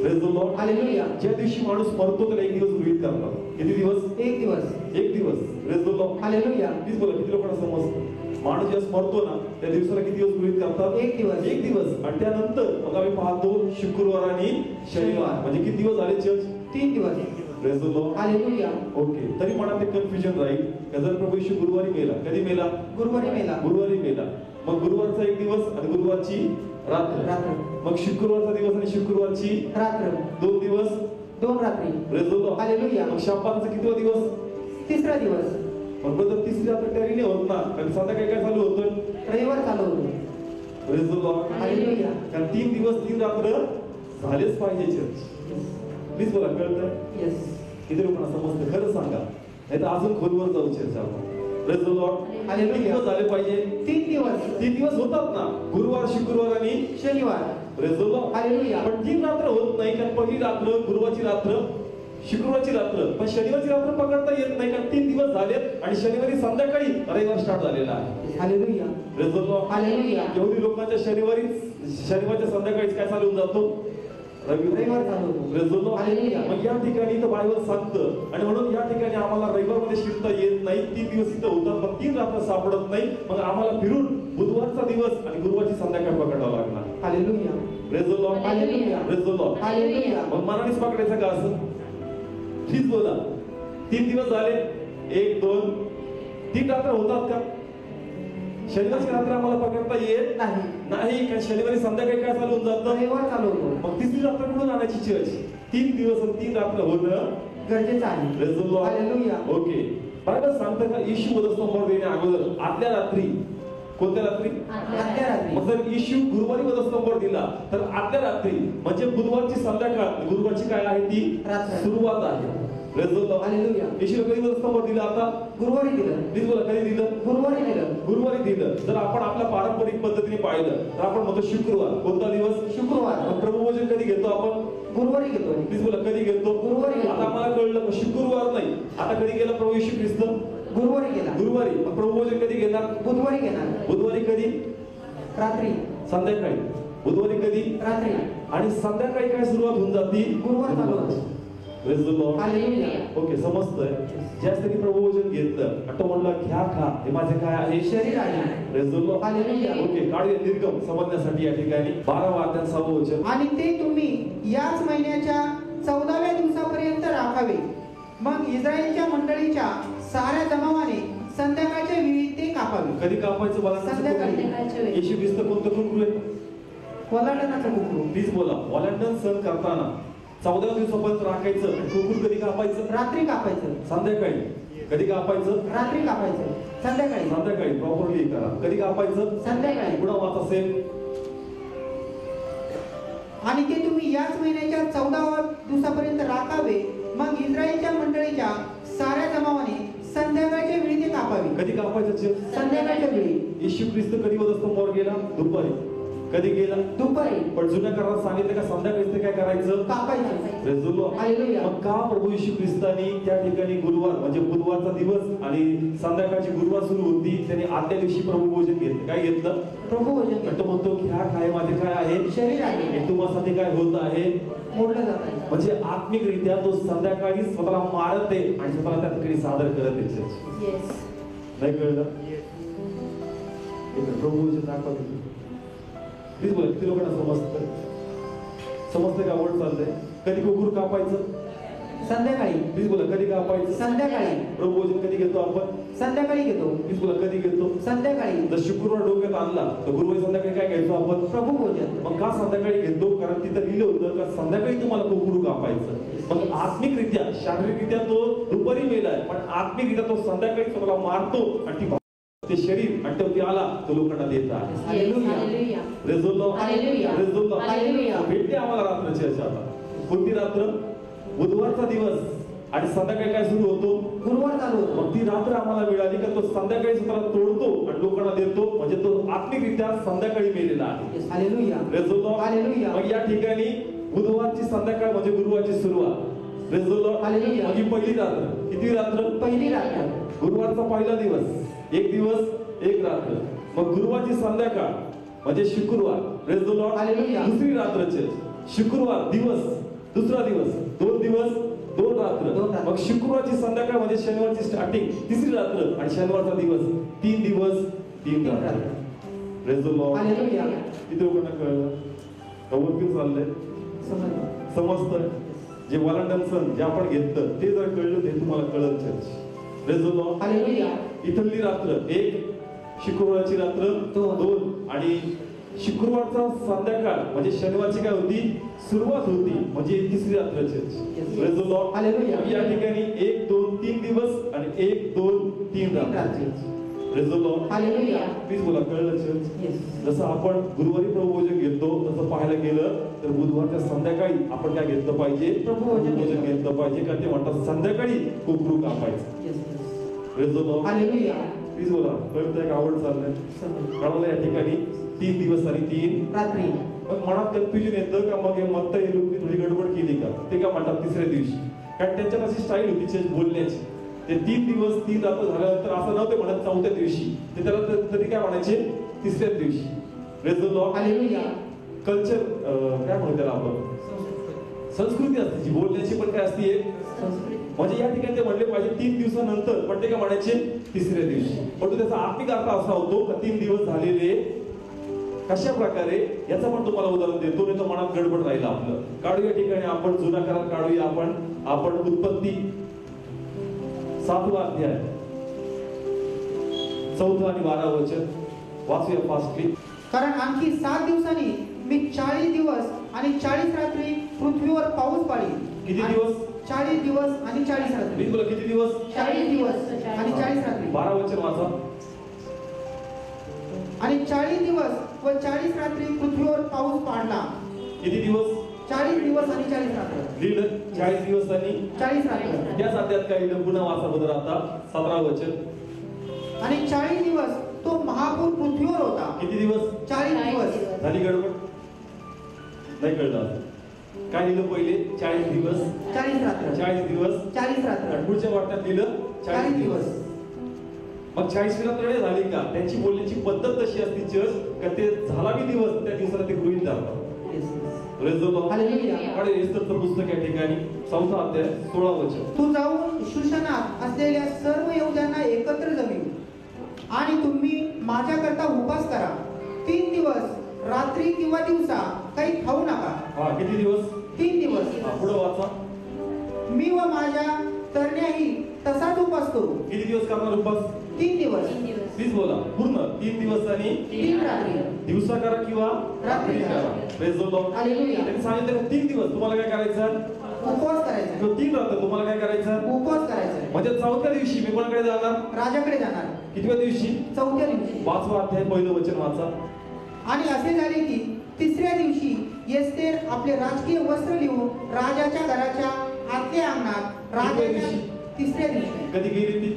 Praise the Lord. हालेलुया. ज्या दिवशी माणूस मरतो त्याला 1 दिवस गृहीत करतात. किती दिवस? 1 दिवस. 1 दिवस. Praise the Lord. Hallelujah. Please बोला, किती लोकांना समजतं? माणूस जेव्हा मरतो ना त्या दिवसाला किती दिवस गृहीत करतात? 1 दिवस. 1 दिवस. आणि त्यानंतर मग आम्ही पाहतो शुक्रवार आणि शनिवार म्हणजे किती दिवस झाले चर्च? 3 दिवस. Praise the Lord. Hallelujah. Okay. तरी मला ते कन्फ्युजन राहील का जर प्रभू येशू गुरुवारी मेला, कधी मेला? गुरुवारी मेला. गुरुवारी मेला. मग गुरुवारचा 1 दिवस आणि गुरुवारची रात्र. मग शुक्रवारचा दिवस आणि शुक्रवारची रात्र. 2 दिवस 2 रात्री. Praise the Lord. हालेलुया. मग शब्बातचा कितवा दिवस? 3रा दिवस. मग बदल तिसरी रात्र तयारी नाही होत ना, कारण संध्याकाळी काय चालू होतं? रविवार चालू होतो. Praise the Lord. हालेलुया. कारण 3 दिवस 3 रात्र झालेच पाहिजे चर्च. प्लीज बोला, कळतं? येस. किती लोकांना समजतं? खरं सांगा, नाही तर अजून खोलवर जाऊ चर्च आपण. Praise the Lord. हालेलुया. किती दिवस झाले पाहिजे? 3 दिवस. 3 दिवस होतात ना, गुरुवार, शुक्रवार आणि शनिवार. Praise the Lord. हालेलुया. पण 3 रात्र होत नाही, कारण पहिली रात्र गुरुवारची रात्र, शुक्रवारची रात्र, पण शनिवारची रात्र पकडता येत नाही कारण 3 दिवस झालेत आणि शनिवारी संध्याकाळी रविवार स्टार्ट झालेला आहे. Hallelujah. Praise the Lord. Hallelujah. यहुदी लोकांच्या शनिवारच्या संध्याकाळीच काय चालू होऊन जातो? रविवार चालू होतो. Praise the Lord. हालेलुया. मग या ठिकाणी तर बायबल सांगतं आणि म्हणून या ठिकाणी आम्हाला रविवारमध्ये शिरता येत नाही. 3 दिवस इथं होतात, मग 3 रात्र सापडत नाही. मग आम्हाला फिरून बुधवारचा दिवस आणि गुरुवारची संध्याकाळ पकडावं लागणार. Hallelujah. Praise the Lord. Hallelujah. Praise the Lord. Hallelujah. मग मनानेच पकडायचं का असं? प्लीज बोला. 3 दिवस झाले, 1 2 3 रात्र होतात का? शनिवारची रात्र आम्हाला पकडता येत नाही कारण शनिवारी संध्याकाळी काय चालू होऊन जातं? रविवार चालू होतो. मग तिसरी रात्र कुठून आणायची चर्च? 3 दिवस आणि 3 रात्र होणं गरजेचं आहे. Praise the Lord. Hallelujah. Okay. Bible सांगतं का येशू वधस्तंभावर येण्या अगोदर आदल्या रात्री, कोणत्या रात्री? आदल्या रात्री. मग जर येशू गुरुवारी वधस्तंभावर दिला तर आदल्या रात्री म्हणजे बुधवारची संध्याकाळ, गुरुवारची काय आहे ती? रात्र. सुरुवात आहे. Praise the Lord. हालेलुया. येशूला कधी वधस्तंभावर दिला? आता गुरुवारी दिलं. प्लीज बोला, कधी दिलं? गुरुवारी दिलं. गुरुवारी दिलं. जर आपण आपल्या पारंपरिक पद्धतीने पाहिलं तर आपण म्हणतो शुक्रवार. कोणता दिवस? शुक्रवार. मग प्रभुभोजन कधी घेतो आपण? गुरुवारी घेतो. प्लीज बोला, कधी घेतो? गुरुवारी घेतो. आता आम्हाला कळलं शुक्रवार नाही. आता कधी गेला प्रभू येशू ख्रिस्त? गुरुवारी गेला. गुरुवारी. मग प्रभुभोजन कधी घेणार? बुधवारी घेणार. बुधवारी कधी? रात्री. संध्याकाळी. बुधवारी कधी? रात्री. आणि संध्याकाळी काय सुरुवात होऊन जाती? गुरुवार चालू होतो. Praise the Lord. Hallelujah. Okay, समजतंय. ज्याच त्यांनी प्रभुभोजन घेतलं आता म्हणलं घ्या, खा, हे माझे काय आहे? शरीर आहे. Praise the Lord. Hallelujah. Okay, काढूया निर्गम समजण्यासाठी या ठिकाणी 12 अध्यायाचं वचन. आणि ते तुम्ही याच महिन्याच्या 14व्या दिवसापर्यंत राखावे. मग इस्रायलच्या मंडळीच्या साऱ्या जमावाने संध्याकाळच्या वेळी ते कापावे. कधी कापायचं? मला संध्याकाळी. येशू ख्रिस्त कोणतं कुंकू आहे? ओलांडणाचं कुंकू. प्लीज बोला. ओलांडण सण करताना 14 दिवसापर्यंत राखायचं आणि कुंकू कधी कापायचं? रात्री कापायचं. संध्याकाळी. कधी कापायचं? रात्री कापायचं. संध्याकाळी. संध्याकाळी. प्रॉपरली करा. कधी कापायचं? संध्याकाळी. पुढं वाचा सेम. आणि ते तुम्ही याच महिन्याच्या 14व्या दिवसापर्यंत राखावे. मग इस्रायलच्या मंडळीच्या साऱ्या जमावाने संध्याकाळच्या वेळी ते कापावे. कधी कापायचं? संध्याकाळच्या वेळी. येशू ख्रिस्त कधी वधस्तंभावर गेला? दुपारी. कधी गेला? दुपारी. पण जुन्या करारात सांगितलं का संध्याकाळी ते काय करायचं? कापायचं. Praise the Lord. हालेलुया. मग का प्रभू येशू ख्रिस्तानी त्या ठिकाणी गुरुवार म्हणजे बुधवारचा दिवस आणि संध्याकाळची गुरुवार सुरू होती, त्यांनी आदल्या दिवशी प्रभू भोजन घेतलं. काय घेतलं? प्रभू भोजन. तो म्हणतो घ्या, खाय, माझे काय आहे? शरीर आहे. हे तुम्हासाठी काय होत आहे? मोडलं जात आहे. म्हणजे आत्मिकरित्या तो संध्याकाळी स्वतःला मारत आहे आणि स्वतःला त्या ठिकाणी सादर करत आहे. येस. नाही कळलं? प्रभू भोजन दाखवत. प्लीज बोला, किती लोकांना समजतं? समजतं का? आवड चाललंय. कधी कुकुर कापायचं? संध्याकाळी. प्लीज बोला, कधी कापायचं? संध्याकाळी. प्रभू भोजन कधी घेतो आपण? संध्याकाळी घेतो. प्लीज बोला, कधी घेतो? संध्याकाळी. जर शुक्रवार डोक्यात आणला तर गुरुवारी संध्याकाळी काय घ्यायचो आपण? प्रभू भोजन. मग का संध्याकाळी घेतो? कारण तिथं लिहिलं होतं का संध्याकाळी तुम्हाला कुकुरू कापायचं. मग आत्मिकरित्या, शारीरिकरित्या तो दुपारी मेलाय, पण आत्मिकरित्या तो संध्याकाळी स्वतःला मारतो आणि ती ते शरीर आणि तो आला तो लोकांना देत आहे. Hallelujah. Praise the Lord. Hallelujah. Praise the Lord. Hallelujah. भेटते आम्हाला रात्र चर्च. आता कोणती रात्र? बुधवारचा दिवस आणि संध्याकाळी काय सुरू होतो? गुरुवार चालू होतो. मग ती रात्र आम्हाला मिळाली का तो संध्याकाळी स्वतःला तोडतो आणि लोकांना देतो, म्हणजे तो आत्मिकरित्या संध्याकाळी मेलेला आहे. Hallelujah. Praise the Lord. Hallelujah. मग या ठिकाणी बुधवारची संध्याकाळ म्हणजे गुरुवारची सुरुवात. Praise the Lord. हालेलुया. मग ही पहिली रात्र. किती रात्र? पहिली रात्र. गुरुवारचा पहिला दिवस, एक दिवस एक रात्र. मग गुरुवारची संध्याकाळ म्हणजे शुक्रवार. Praise the Lord. हालेलुया. दुसरी रात्रचे शुक्रवार दिवस, दुसरा दिवस, 2 दिवस 2 रात्र. मग शुक्रवारची संध्याकाळ म्हणजे शनिवारची स्टार्टिंग, तिसरी रात्र, आणि शनिवारचा दिवस 3 दिवस 3 रात्र. Praise the Lord. हालेलुया. किती लोकांना कळलं? कवर चाललंय? समजतंय? जे वलांडन सण जे आपण घेतलं ते जर कळलं ते तुम्हाला कळलं church. Praise the Lord. Hallelujah. इथली रात्र 1, शुक्रवारची रात्र 2, आणि शुक्रवारचा संध्याकाळ म्हणजे शनिवारची काय होती? सुरुवात होती, म्हणजे तिसरी रात्र church. Praise the Lord. Hallelujah. या ठिकाणी 1, 2, 3 दिवस आणि 1, 2, 3 रात्र. Praise the Lord. Hallelujah. Please बोला, कळलं चर्च? जसं आपण गुरुवारी प्रभुभोजन घेतो तसं पाहायला गेलं तर बुधवारच्या संध्याकाळी आपण काय घेतलं पाहिजे? प्रभुभोजन घेतलं पाहिजे. का ते म्हणतात संध्याकाळी कोकरू कापायचं. Praise the Lord. Hallelujah. Please बोला, कळतंय का? आवड चाललंय? कळलं या ठिकाणी 3 दिवस आणि 3 रात्री. मग मनात कन्फ्युजन येतं का? मग हे मत हे लोक थोडी गडबड केली का? ते काय म्हणतात तिसऱ्या दिवशी? कारण त्यांच्यात अशी स्टाईल होती चर्च बोलण्याची. ते 3 दिवस 3 रात्र झाल्यानंतर असं नव्हते म्हणत 4थ्या दिवशी, ते त्याला तरी काय म्हणायचे? तिसऱ्या दिवशी. Praise the Lord. Hallelujah. Culture काय म्हणतो त्याला आपण? संस्कृती असते जी बोलण्याची, पण काय असते एक म्हणजे या ठिकाणी ते म्हणले पाहिजे 3 दिवसानंतर, पण ते काय म्हणायचे? तिसऱ्या दिवशी. पण त्याचा आत्मिक अर्थ असा होतो का 3 दिवस झालेले कशा प्रकारे, याचं पण तुम्हाला उदाहरण देतो, नाही तर मनात गडबड राहिलं आपलं. काढू या ठिकाणी आपण जुना करार काढूया. आपण उत्पत्ती 7वा अध्याय 4 आणि 12 वचन वाचूया फास्टली. कारण आणखी 7 दिवसांनी मी 40 दिवस आणि 40 रात्री पृथ्वीवर पाऊस पाडीन. किती दिवस? 40 दिवस आणि 40 रात्री. मी बोला किती दिवस? 40 दिवस आणि 40 रात्री. 12 वचन वाचा. आणि 40 दिवस व 40 रात्री पृथ्वीवर पाऊस पाडला. किती दिवस? 40 दिवस आणि 40 रात्र. लिहिलं 40 दिवस आणि 40 रात्र. त्याच अध्यायात काही पुन्हा वाचा बदल आता 17 वचन. आणि 40 दिवस तो महापूर पृथ्वीवर होता. किती दिवस? 40 दिवस. झाली गडबड? नाही कळलं? काय लिहिलं पहिले? 40 दिवस 40 रात्र. 40 दिवस 40 रात्र. आणि पुढच्या वाक्यात लिहिलं 40 दिवस. मग 40 रात्र झाली का? त्यांची बोलण्याची पद्धत तशी असते चर्च का ते झाला बी दिवस त्या दिवसाला ते गृहीत धरतात. Praise the Lord. हालेलुया. आणि एस्तरचं पुस्तक या ठिकाणी 4 अध्याय 16 वचन. तू जाऊन शूशनात असलेल्या सर्व यहूद्यांना एकत्र जमव आणि तुम्ही माझ्याकरता उपवास करा. 3 दिवस रात्री किंवा दिवसा काही खाऊ नका. हा, किती दिवस? 3 दिवस. पुढे वाचा. मी व माझ्या तरण्याही तसाच उपास करू. किती दिवस करणार उपास? 3 दिवस. प्लीज बोला पूर्ण. 3 दिवस आणि 3 रात्री. दिवसा करा किंवा रात्री करा. Praise the Lord. हालेलुया. त्यांनी सांगितलं 3 दिवस तुम्हाला काय करायचं? उपवास करायचा. किंवा 3 रात्र तुम्हाला काय करायचं? उपवास करायचा. म्हणजे 4थ्या दिवशी मी कोणाकडे जाणार? राजाकडे जाणार. कितव्या दिवशी? 4थ्या दिवशी. 5वा अध्याय पहिलं वचन वाचा. आणि असे झाले की 3ऱ्या दिवशी एस्तेर आपले राजकीय वस्त्र लिहून राजाच्या घराच्या आतल्या अंगणात राजाच्या 3ऱ्या दिवशी. कधी गेली ती?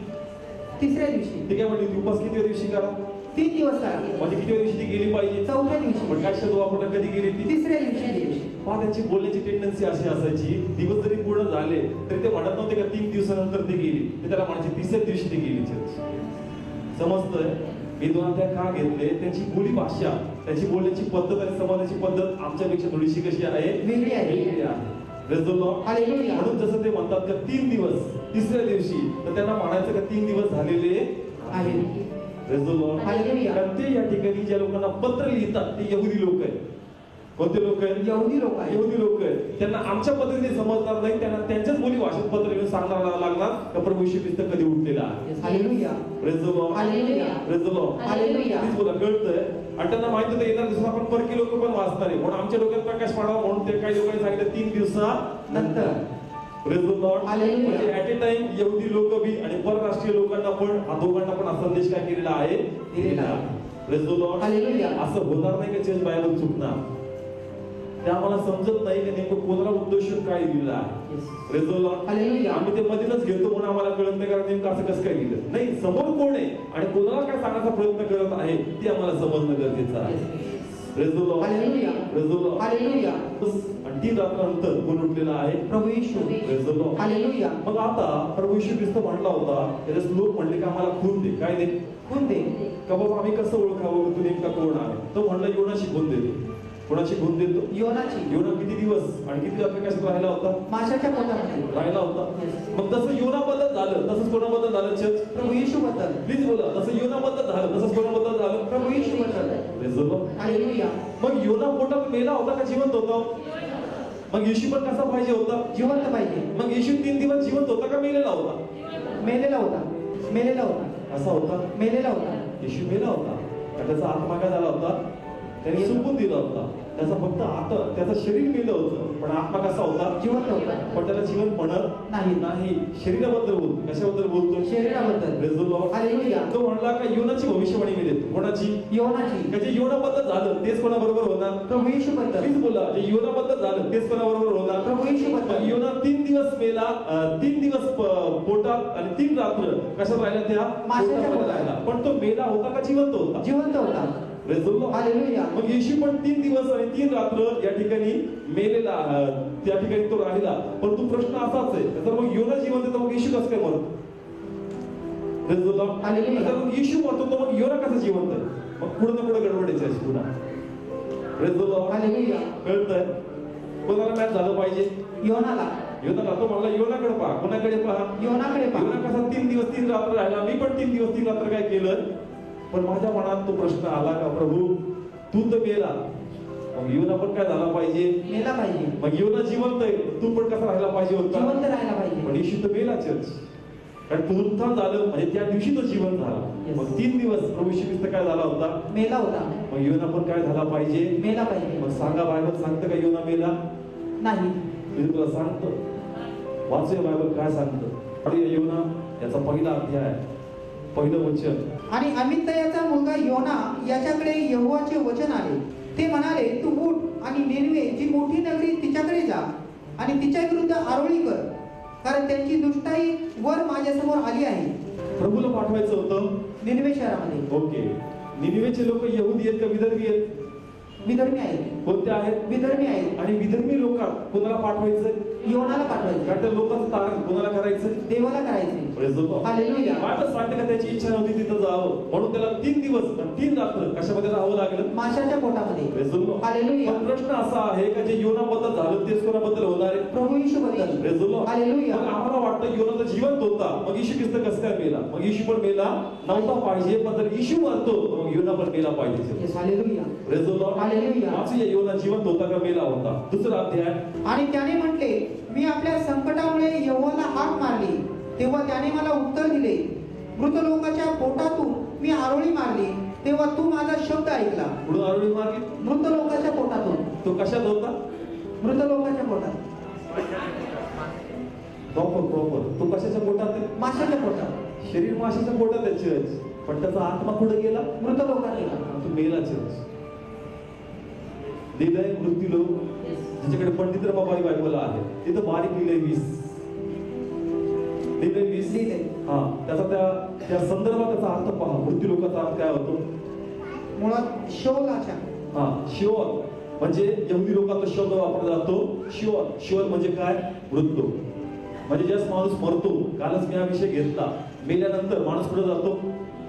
3ऱ्या दिवशी. ती काय म्हणली? उपवास किती दिवशी करा? 3 दिवस करा. म्हणजे किती दिवशी ती गेली पाहिजे? 4थ्या दिवशी. पण काय शब्द वापरला? कधी गेली ती? 3ऱ्या दिवशी. पहा त्यांची बोलण्याची टेंडन्सी अशी असायची, दिवस जरी पूर्ण झाले तरी ते म्हणत नव्हते का 3 दिवसानंतर ती गेली. ते त्याला म्हणायचे 3ऱ्या दिवशी ती गेली. समजतंय? मी 2 अध्याय का घेतले? त्यांची बोली भाषा, त्यांची बोलण्याची पद्धत आणि समाजाची पद्धत आमच्यापेक्षा थोडीशी कशी आहे? वेगळी आहे. Praise the Lord. हालेलुया. म्हणून जसं ते म्हणतात का 3 दिवस 3ऱ्या दिवशी, तर त्यांना म्हणायचं का 3 दिवस झालेले आहे. Praise the Lord. हालेलुया. कारण ते या ठिकाणी ज्या लोकांना पत्र लिहितात ते यहुदी लोक आहेत. कोणते लोक आहेत? यहुदी लोक आहेत. यहुदी लोक आहेत. त्यांना आमच्या पद्धतीने समजणार नाही, त्यांना त्यांच्याच बोली भाषेत पत्र लिहून सांगायला लागणार का प्रभू येशू ख्रिस्त कधी उठलेला आहे. Hallelujah. Praise the Lord. Hallelujah. Praise the Lord. Hallelujah. Please बोला, कळतंय? आणि त्यांना माहित होतं येणार दिवसात आपण परकी लोक पण वाचणार आहे, म्हणून आमच्या डोक्यात प्रकाश पाडावा म्हणून ते काही लोकांनी सांगितलं 3 दिवसानंतर. Praise the Lord. हालेलुया. म्हणजे ऍट ए टाइम यहुदी लोक बी आणि परराष्ट्रीय लोकांना पण, दोघांना पण हा संदेश काय केलेला आहे? दिलेला आहे. Praise the Lord. हालेलुया. असं होणार नाही का चर्च बायबल चुकणार? ते आम्हाला समजत नाही की नेमकं कोणाला उद्देशून काय लिहिलं आहे. Praise the Lord. आम्ही ते मधीनच घेतो म्हणून आम्हाला कळत नाही कारण नेमकं असं कसं काय लिहिलं नाही. समोर कोण आहे आणि कोणाला काय सांगण्याचा प्रयत्न करत आहे ते आम्हाला समजणं गरजेचं आहे. Praise the Lord. Praise the Lord. आणि 3 रात्रानंतर कोण उठलेला आहे? प्रभू येशू. Praise the Lord. मग आता प्रभू येशू ख्रिस्त म्हणला होता त्याचे लोक म्हणले की आम्हाला खून दे. काय दे? खून दे. का बाबा आम्ही कसं ओळखावं तू नेमका कोण आहे? तो म्हणला योनाची खून देतो. कोणाची खून देतो? योनाची. योना किती दिवस आणि किती रात्र कशात राहिला होता? माशाच्या पोटामध्ये राहिला होता. मग तसं योनाबद्दल झालं तसंच कोणाबद्दल झालं? चर्च प्रभू येशू बद्दल. प्लीज बोला. तसं योनाबद्दल झालं तसंच कोणाबद्दल झालं? प्रभू येशू बद्दल. Praise the Lord. हालेलुया. मग योना पोटात मेला होता का जिवंत होता? मग येशू पण कसा पाहिजे होता? जिवंत पाहिजे. मग येशू 3 दिवस जिवंत होता का मेलेला होता? मेलेला होता. मेलेला होता. असा होता? मेलेला होता. येशू मेला होता. का त्याचा आत्मा काय झाला होता? त्याने सुकून दिला होता. त्याचा फक्त त्याचं शरीर मेलं होतं पण आत्मा कसा होता? जिवंत होता. पण त्याला जीवन म्हणत नाही. शरीराबद्दल बोलतो. कशाबद्दल बोलतो? शरीराबद्दल. Praise the Lord. हालेलुया. तो म्हणला का योनाची भविष्यवाणी मी देतो. कोणाची? योनाची. का जे योनाबद्दल झालं तेच कोणाबरोबर होणार? प्रभू येशू बद्दल. प्लीज बोला. जे योनाबद्दल झालं तेच कोणाबरोबर होणार? प्रभू येशू बद्दल. योना 3 दिवस मेला. 3 दिवस पोटात आणि 3 रात्र कशात राहिला? त्या माशाच्या पोटात राहिला. पण तो मेला होता का जिवंत होता? जिवंत होता. Praise the Lord. हालेलुया. मग येशू पण 3 दिवस आणि 3 रात्र या ठिकाणी मेलेला त्या ठिकाणी तो राहिला. परंतु प्रश्न असाच आहे तर मग योना जिवंत आहे तर मग येशू कसं काय मरतो? Praise the Lord. हालेलुया. तर मग येशू मरतो तर मग योना कसं जिवंत आहे? मग पुढे ना पुढे गडबडायचं आहे पुन्हा. Praise the Lord. हालेलुया. कळतंय? कोणाला मॅच झालं पाहिजे? योनाला. योनाला. तो म्हणला योनाकडे पहा. कोणाकडे पहा? योनाकडे पहा. योना कसा 3 दिवस 3 रात्र राहिला. मी पण 3 दिवस 3 रात्र काय केलं? पण माझ्या मनात तो प्रश्न आला का प्रभू तू तर मेला मग योना पण काय झाला पाहिजे? मेला पाहिजे. मग योना जिवंत आहे तू पण कसा राहायला पाहिजे होता? जिवंत राहायला पाहिजे. पण येशू तर मेला चर्च. कारण पुनरुत्थान झालं म्हणजे त्या दिवशी तो जिवंत झाला. मग 3 दिवस प्रभू येशू ख्रिस्त काय झाला होता? मेला होता. मग योना पण काय झाला पाहिजे? मेला पाहिजे. मग सांगा बायबल सांगतं का योना मेला? नाही. मी तुला सांगतो वाचूया बायबल काय सांगतं. योना याचा पहिला अध्याय पहिलं वचन. आणि अमित्तयाचा मुलगा योना याच्याकडे यहोवाचे वचन आले. ते म्हणाले तू उठ आणि निनवे जी मोठी नगरी तिच्याकडे जा आणि तिच्या विरुद्ध आरोळी कर कारण त्यांची दुष्टाई वर माझ्यासमोर आली आहे. प्रभूला पाठवायचं होतं निनवे शहरामध्ये. ओके. निनिवेचे लोक यहुदी आहेत का विदर्भी आहेत? विधर्मी आहेत. कोणते आहेत? विधर्मी आहेत. आणि विधर्मी लोक कोणाला पाठवायचं? योनाला पाठवायचं. कारण त्या लोकांचं तारण कोणाला करायचं? देवाला करायचं. हालेलुया. बायबल सांगते का त्याची इच्छा नव्हती तिथं जावं म्हणून त्याला 3 दिवस 3 रात्र कशामध्ये राहावं लागलं? माशाच्या पोटामध्ये. हालेलुया. पण प्रश्न असा आहे का जे योनाबद्दल झालं तेच कोणाबद्दल होणार आहे? प्रभू येशू बद्दल. हालेलुया. मग आम्हाला वाटतं योना तर जिवंत होता मग येशू ख्रिस्त कसं काय मेला? मग येशू पण मेला नव्हता पाहिजे पण जर येशू मरतो मग योना पण मेला पाहिजे. Hallelujah. Praise the Lord. Hallelujah. वाचूया योना जिवंत होता का मेला होता? दुसरा अध्याय. आणि त्याने म्हटले मी आपल्या संकटामुळे यहोवाला हाक मारली तेव्हा त्याने मला उत्तर दिले. मृत लोकाच्या पोटातून मी आरोळी मारली तेव्हा तू माझा शब्द ऐकला. पुढे आरोळी मारली मृत लोकाच्या पोटातून. तो कशात होता? मृत लोकाच्या पोटात. प्रॉपर तो कशाच्या पोटात आहे? माशाच्या पोटात. शरीर माशाच्या पोटात आहे चर्च पण त्याचा आत्मा कुठे गेला? मृत लोकात गेला. तो मेला चर्च. लिहिलंय मृत्यू लोक ज्याच्याकडे पंडित रमाबाई बायबल आहे तिथं बारीक लिहिलंय 20 लिहिलंय 20 लिहिलंय. हा त्याचा त्या संदर्भात त्याचा अर्थ पहा. मृत्यू लोकांचा अर्थ काय होतो? मुळात शोलाच्या. हा शिओल म्हणजे यहुदी लोकांचा शब्द वापरला जातो शिओल. शिओल म्हणजे काय? मृत्यू. म्हणजे ज्यास माणूस मरतो. कालच मी हा विषय घेतला. मेल्यानंतर माणूस कुठे जातो?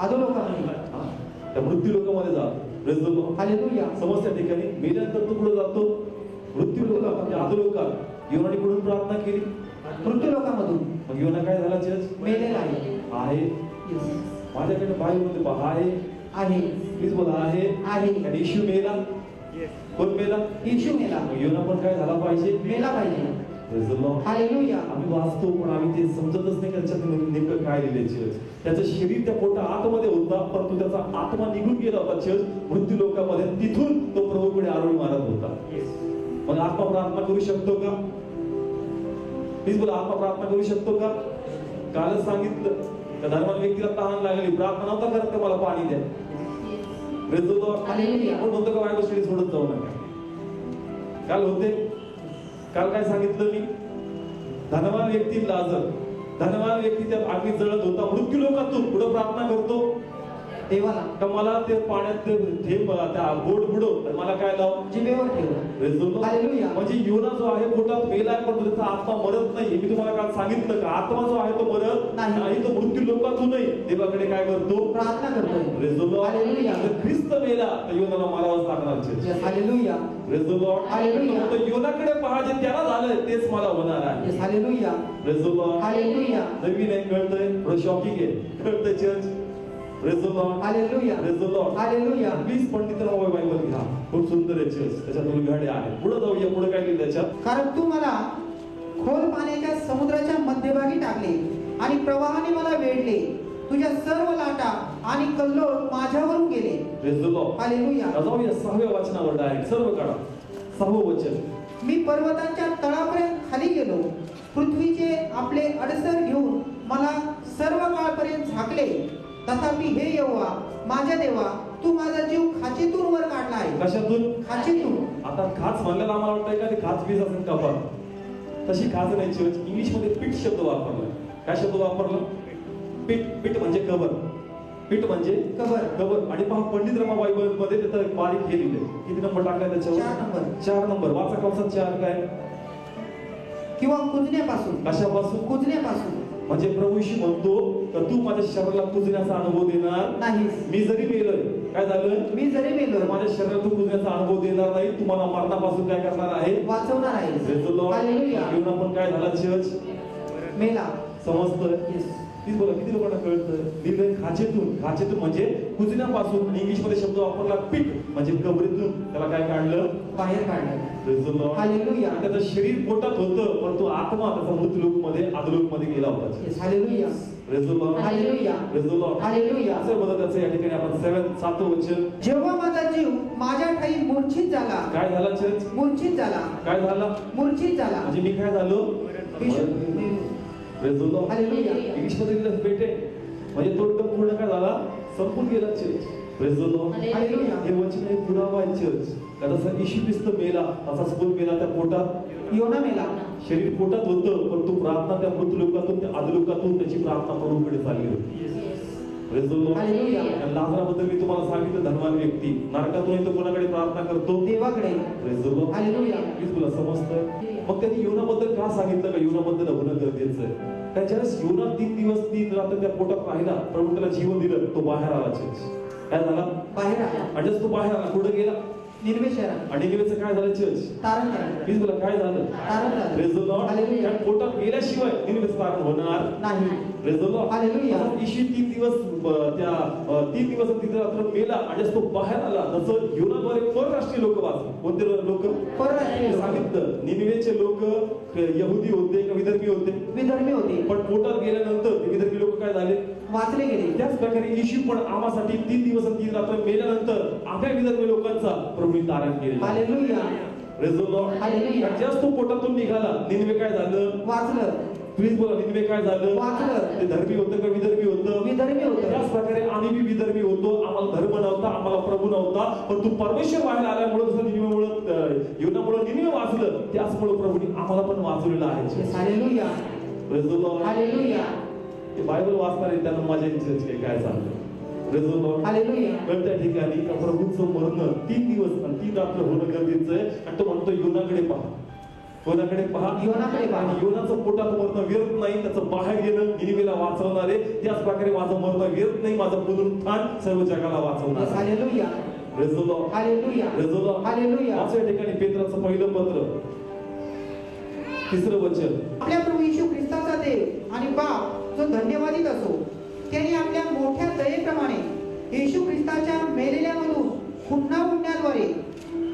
अधोलोकामध्ये. त्या मृत्यू लोकांमध्ये जातो. Praise the Lord. हालेलुया. समजत्या ठिकाणी मेल्यानंतर तो कुठे जातो? मृत्यू लोकात म्हणजे अधोलोकात. योनाने कुठून प्रार्थना केली? मृत्यू लोकांमधून. मग योना काय झाला चर्च? मेलेला आहे. माझ्याकडे बाईबलमध्ये पहा आहे. आहे. प्लीज बोला आहे. आणि येशू मेला. कोण मेला? येशू मेला. मग योना पण काय झाला पाहिजे? मेला पाहिजे. Praise the Lord. हालेलुया. आम्ही वाचतो पण आम्ही ते समजतच नाही त्याच्यात नेमकं काय लिहिलंय चर्च. त्याचं शरीर त्या पोटा आतमध्ये होता परंतु त्याचा आत्मा निघून गेला होता चर्च मृत्यू लोकांमध्ये. तिथून तो प्रभूकडे आरोळी मारत होता. मग आत्मा प्रार्थना करू शकतो का? प्लीज बोला आत्मा प्रार्थना करू शकतो का? कालच सांगितलं त्या धर्माच्या व्यक्तीला तहान लागली प्रार्थना नव्हता करत का मला पाणी द्या? Praise the Lord. हालेलुया. कोण म्हणतो का बायबल स्टडी सोडत जाऊ नका? काल होते, काल काय सांगितलं मी? धनवान व्यक्ती लाजर, धनवान व्यक्ती त्या आगीत जळत होता, मृत्यू लोकातून पुढे प्रार्थना करतो देवाला का मला ते पाण्यात ते थेंब त्या बोट बुडव, तर मला काय लाव? जिभेवर ठेव. हालेलुया. म्हणजे योना जो आहे पोटात मेलाय पण त्याचा आत्मा मरत नाही. मी तुम्हाला काल सांगितलं का आत्मा जो आहे तो मरत नाही, तो मृत्यू लोकातूनही देवाकडे काय करतो? प्रार्थना करतो. हालेलुया. ख्रिस्त मेला तर योनाला मारावंच लागणार. Hallelujah. Praise the Lord. Hallelujah. तर योनाकडे पहा, जे त्याला झालंय तेच मला होणार आहे. Hallelujah. Praise the Lord. Hallelujah. नवीन आहे, कळतंय, थोडं शॉकिंग आहे, कळतंय church. Praise the Lord. Hallelujah. Praise the Lord. Hallelujah. Please Panditrao Bible घ्या, खूप सुंदर आहे चर्च, त्याच्यात उलगडे आहेत. पुढे जाऊया, पुढे काय लिहिलं त्याच्यात? कारण तू मला खोल पाण्याच्या समुद्राच्या मध्यभागी टाकले आणि प्रवाहाने मला वेढले, तुझ्या सर्व लाटा आणि कल्लोळ माझ्यावरून गेले. Praise the Lord. हालेलुया. जाऊया 6व्या वचनावर डायरेक्ट, सर्व काढा 6वं वचन. मी पर्वतांच्या तळापर्यंत खाली गेलो, पृथ्वीचे आपले अडसर घेऊन मला सर्व काळपर्यंत झाकले. तथापि हे यहोवा माझ्या देवा, तू माझा जीव खाचीतून वर काढला आहे. कशातून? खाचीतून. आता खाच म्हणल्याला आम्हाला वाटतंय का ते खाच बीज असेल का? पण तशी खाच नाही. चर्च इंग्लिश मध्ये पीठ शब्द वापरला. काय शब्द वापरला? पीठ. पीठ म्हणजे कबर. पीठ म्हणजे कबर. कबर. आणि पहा पंडित रमा बायबल मध्ये त्याचं बारीक केलेलं आहे. किती नंबर टाकलाय त्याच्यावर? 4 नंबर. 4 नंबर. वाचा कंसात 4 काय? किंवा कुजण्यापासून. कशापासून? कुजण्यापासून. म्हणजे प्रभू येशू म्हणतो तर तू माझ्या शरीराला कुजण्याचा अनुभव देणार नाही. मी जरी मेलोय, काय झालं? मी जरी मेलो, माझ्या शरीराला तू कुजण्याचा अनुभव देणार नाही. तू मला मरणापासून काय करणार आहे? वाचवणार आहे. हालेलुया. घेऊन आपण काय झाला? चर्च मेला. समजतंय? तीच बोला, किती लोकांना कळतं? दिलं खाचेतून. खाचेतून म्हणजे कुजण्यापासून. इंग्लिश मध्ये शब्द वापरला पीठ, म्हणजे कबरीतून त्याला काय काढलं? बाहेर काढलं. हालेलुया. त्याचं शरीर पोटात होतं, पण तो आत्मा त्याचा मृत्यूलोक मध्ये, अधोलोक मध्ये गेला होता. हालेलुया. हालेलुया. हालेलुया. असं बघा त्याचं या ठिकाणी आपण 7वं वचन. जेव्हा माझा जीव माझ्या ठाई मूर्छित झाला. काय झाला चर्च? मूर्छित झाला. काय झाला? मूर्छित झाला. म्हणजे मी काय झालो? हालेलुया. इंग्लिश मध्ये लिहिलं बेटे, म्हणजे तो एकदम पूर्ण काय झाला? संपून गेला church. Praise the Lord. Hallelujah. हे वचन आहे पुरावा आहे चर्च. जसा येशू ख्रिस्त मेला तसाच कोण मेला? त्या पोटात योना मेला. शरीर पोटात होतं, पण तो प्रार्थना त्या मृत्यूलोकातून, त्या अधोलोकातून त्याची प्रार्थना प्रभूकडे चालली होती. Praise the Lord. हालेलुया. लाजराबद्दल मी तुम्हाला सांगितलं, धनवान व्यक्ती नरकातून तो कोणाकडे प्रार्थना करतो? देवाकडे. Praise the Lord. Hallelujah. Please तुला समजतं? मग त्यांनी योनाबद्दल का सांगितलं का योनाबद्दल होणं गरजेचं आहे? त्याच्यावेळेस योना 3 दिवस 3 रात्र त्या पोटात राहिला, प्रभू त्याला जीवन दिलं, तो बाहेर आला. चर्च काय झाला? बाहेर आला. म्हणजे तो बाहेर आला, कुठे गेला? निनवे शहरात. आणि निनवेचं काय झालं? चर्च तारण झालं. प्लीज बोला, काय झालं? तारण झालं. Praise the Lord. हालेलुया. पोटात गेल्याशिवाय निनवेचं तारण होणार नाही. Praise the Lord. हालेलुया. येशू 3 दिवस त्या 3 दिवस 3 रात्र मेला आणि तो बाहेर आला. तसं योनाद्वारे परराष्ट्रीय लोक वाचले. कोणते लोक? परराष्ट्रीय. सांगितलं निनवेचे लोक यहुदी होते का विदर्भी होते? विदर्भी होते. पण पोटात गेल्यानंतर ते विदर्भी लोक काय झाले? वाचले गेले. त्याच प्रकारे येशू पण आम्हासाठी 3 दिवस 3 रात्र मेल्यानंतर आपल्या विदर्भी लोकांचा प्रभूने तारण केले. Hallelujah. Praise the Lord. Hallelujah. ज्याच तो पोटातून निघाला, निनवे काय झालं? वाचलं. प्लीज बोला, निनवे काय झालं? वाचलं. ते धर्मी होतं का विदर्भी होतं? विदर्भी होतं. त्याच प्रकारे आम्ही बी विदर्भी होतो. आम्हाला धर्म नव्हता, आम्हाला प्रभू नव्हता, पण तू परमेश्वर बाहेर आल्यामुळे जसं निनवेमुळे योनामुळे निनवे वाचलं, त्याचमुळे प्रभूने आम्हाला पण वाचवलेलं आहे. Hallelujah. Praise the Lord. Hallelujah. ते बायबल वाचणार आहे त्यांना माझ्या इच्छेचे काय चाललं. Praise the Lord. हालेलुया. पण त्या ठिकाणी प्रभूचं मरण 3 दिवस आणि 3 रात्र होणं गरजेचं आहे. आणि तो म्हणतो योनाकडे पहा. कोणाकडे पहा? योनाकडे पहा. योनाचं पोटात मरण व्यर्थ नाही, त्याचं बाहेर गेलं निनिवेला वाचवणार आहे. त्याच प्रकारे माझं मरण व्यर्थ नाही, माझं पुनरुत्थान सर्व जगाला वाचवणार. Hallelujah. Praise the Lord. Hallelujah. Praise the Lord. Hallelujah. अशा ठिकाणी पेत्राचं पहिलं पत्र 3रं वचन. आपल्या प्रभू येशू ख्रिस्ताचा देव आणि बाप जो धन्यवादित असो, त्याने आपल्या मोठ्या दयेप्रमाणे येशू ख्रिस्ताच्या मेलेल्यामधून पुन्हा उठण्याद्वारे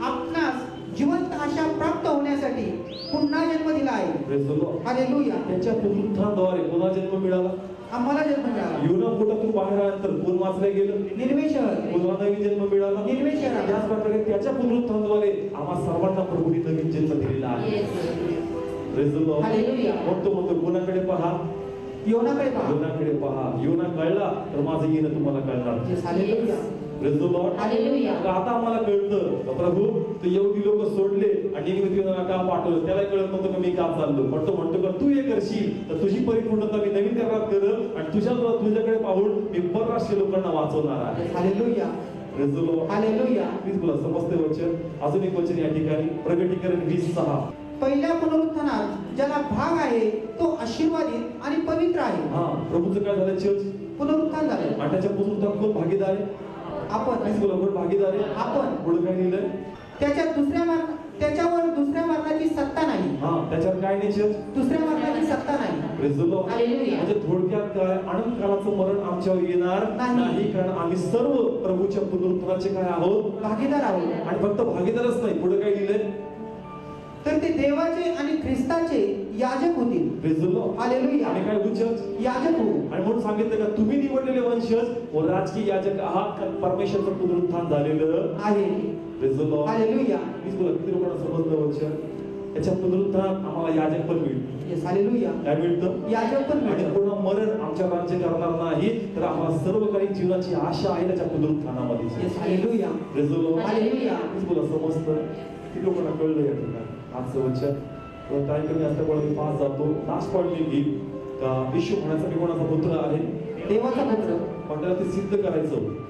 आपणास जिवंत आशा प्राप्त होण्यासाठी पुन्हा जन्म दिला आहे. Praise the Lord. हालेलुया. त्याच्या पुनरुत्थानाद्वारे पुन्हा जन्म मिळाला. आम्हाला जन्म मिळाला. योना पोटातून बाहेर आल्यानंतर कोण वाचलं गेलं? निनवे शहर. पुन्हा नवीन जन्म मिळाला. निनवे शहरात. त्याच प्रकारे त्याच्या पुनरुत्थानाद्वारे आम्हा सर्वांना प्रभूने नवीन जन्म दिलेला आहे. Praise the Lord. हालेलुया. म्हणतो कोणाकडे पहा? योनाकडे पहा. योनाकडे पहा. योना कळला तर माझं येणं तुम्हाला कळणार. Hallelujah. Praise the Lord. Hallelujah. तर आता आम्हाला कळतं का प्रभू तू एवढी लोक सोडले आणि निमित्तानं का पाठवलं, त्याला कळत नव्हतं का मी का चाललो, पण तो म्हणतो का तू हे करशील तर तुझी परिपूर्णता मी नवीन करारात करल आणि तुझ्याकडे पाहून मी बऱ्याचशा लोकांना वाचवणार आहे. Hallelujah. Praise the Lord. Hallelujah. Please बोला समजते वचन. अजून एक वचन या ठिकाणी प्रकटीकरण 20:6. पहिल्या पुनरुत्थानात ज्याला भाग आहे तो आशीर्वादित आणि पवित्र आहे. हा, प्रभूचं काय झालं? चर्च पुनरुत्थान झाले. आणि त्याच्या पुनरुत्थानात कोण भागीदार आहे? आपण. प्लीज बोला कोण भागीदार आहे? आपण. पुढे काय लिहिलंय? त्याच्यावर दुसऱ्या मरणाची सत्ता नाही. हा, त्याच्यावर काय नाही चर्च? दुसऱ्या मरणाची सत्ता नाही. Praise the Lord. हालेलुया. म्हणजे थोडक्यात काय, अनंत काळाचं मरण आमच्यावर येणार नाही. नाही, कारण आम्ही सर्व प्रभूच्या पुनरुत्थानाचे काय आहोत? भागीदार आहोत. आणि फक्त भागीदारच नाही, पुढे काय लिहिलंय? तर ते देवाचे आणि ख्रिस्ताचे याजक होतील. Praise the Lord. हालेलुया. आणि काय होऊ चर्च? याजक होऊ. आणि म्हणून सांगितलं का तुम्ही निवडलेले वंशज व राजकीय याजक आहात, कारण परमेश्वराचं पुनरुत्थान झालेलं आहे. Praise the Lord. Hallelujah. Please बोला किती लोकांना समजलं वचन? याच्या पुनरुत्थानात आम्हाला याजक पण मिळतं. येस. हालेलुया. काय मिळतं? याजक पण आणि मिळतं. पूर्ण मरण आमच्या राज्य करणार नाही, तर आम्हाला सर्व काही जीवनाची आशा आहे त्याच्या पुनरुत्थानामध्ये. Yes. Hallelujah. Praise the Lord. Hallelujah. Please बोला समजतं? किती लोकांना कळलं या ठिकाणी आजचं वचन? टाइम कमी असल्यामुळे मी पास जातो. लास्ट पॉईंट मी घेईन का येशू म्हणायचा मी कोणाचा पुत्र आहे? देवाचा पुत्र. पण त्याला ते सिद्ध करायचं होतं.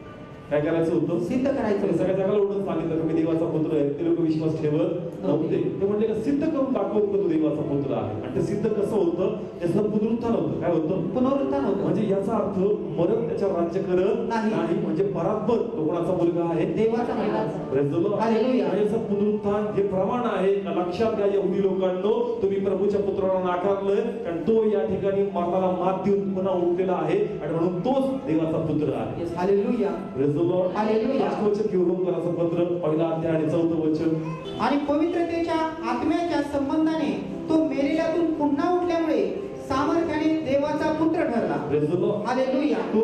काय करायचं होतं? सिद्ध करायचं. तर सगळ्या जगाला उठून सांगितलं की मी देवाचा पुत्र आहे. ते लोक विश्वास ठेवत नव्हते. ते म्हणले का सिद्ध करून दाखवत का तू देवाचा पुत्र आहे. आणि ते सिद्ध कसं होतं? त्याचं पुनरुत्थान होतं. काय होतं? पुनरुत्थान होतं. म्हणजे याचा अर्थ मरण त्याच्यावर राज्य करत नाही. म्हणजे बराबर तो कोणाचा मुलगा आहे? देवाचा मुलगा. Praise the Lord. हालेलुया. आणि याचं पुनरुत्थान हे प्रमाण आहे का लक्षात घ्या यहुदी लोकांनो, तुम्ही प्रभूच्या पुत्राला नाकारलंय, कारण तो या ठिकाणी मरणाला मात देऊन पुन्हा उठलेला आहे आणि म्हणून तोच देवाचा पुत्र आहे. Yes. Hallelujah. Praise the Lord. Hallelujah. Last वचन घेऊन रोमकरांचं पत्र पहिला अध्याय आणि 4थं वचन. आणि पवित्रतेच्या आत्म्याच्या संबंधाने तो मेलेल्यातून पुन्हा उठल्यामुळे सामर्थ्याने देवाचा पुत्र ठरला. Praise the Lord. हालेलुया. तो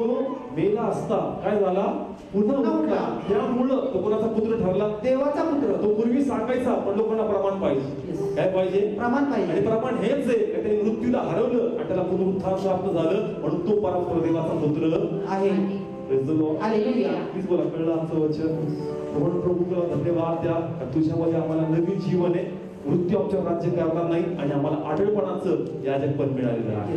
मेला असता काय झाला? पुन्हा उठला. त्यामुळं तो कोणाचा पुत्र ठरला? देवाचा पुत्र. तो पूर्वी सांगायचा, पण लोकांना प्रमाण पाहिजे. Yes. काय पाहिजे? प्रमाण पाहिजे. आणि प्रमाण हेच आहे की त्याने मृत्यूला हरवलं आणि त्याला पुनरुत्थान प्राप्त झालं, म्हणून तो परमेश्वर देवाचा पुत्र आहे. Praise the Lord. Hallelujah. Please बोला कळलं आमचं वचन? म्हणून प्रभूला धन्यवाद द्या का तुझ्यामध्ये आम्हाला नवीन जीवन आहे, मृत्यू आमच्या राज्य करणार नाही आणि आम्हाला आढळपणाचं याजक पण मिळालेलं आहे.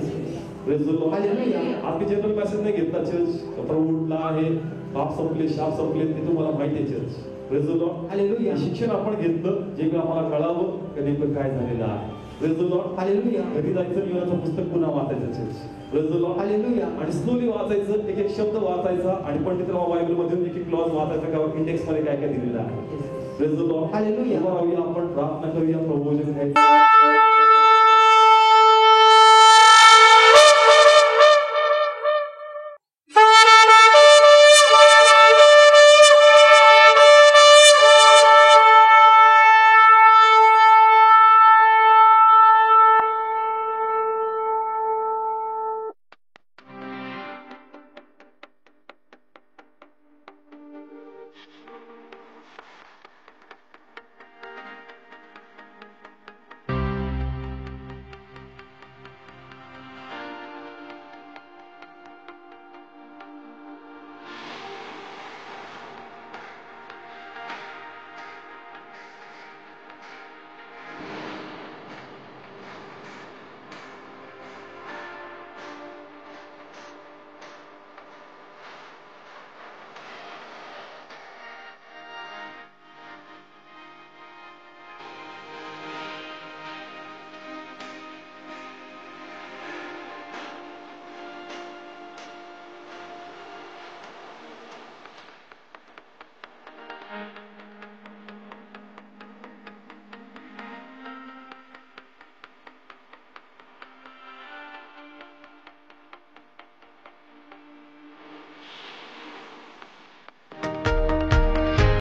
Praise the Lord. हालेलुया. आज मी जनरल मेसेज नाही घेतला चर्च, प्रभू उठला आहे, पाप संपले, शाप संपले, ते तुम्हाला माहिती आहे church. Praise the Lord. Hallelujah. शिक्षण आपण घेतलं, जे काही आम्हाला कळावं कधी पण काय झालेलं आहे. Praise the Lord. हालेलुया. कधी जायचं जीवनाचं पुस्तक पुन्हा वाचायचं church. Praise the Lord. Hallelujah. आणि स्लोली वाचायचं, एक एक शब्द वाचायचा आणि पंडितराव बायबल मधून एक एक क्लॉज वाचायचा, त्यावर इंडेक्स मध्ये काय काय दिलेलं आहे. Praise the Lord. हालेलुया. उभं राहूया, आपण प्रार्थना करूया, प्रभू वचन घ्यायचं.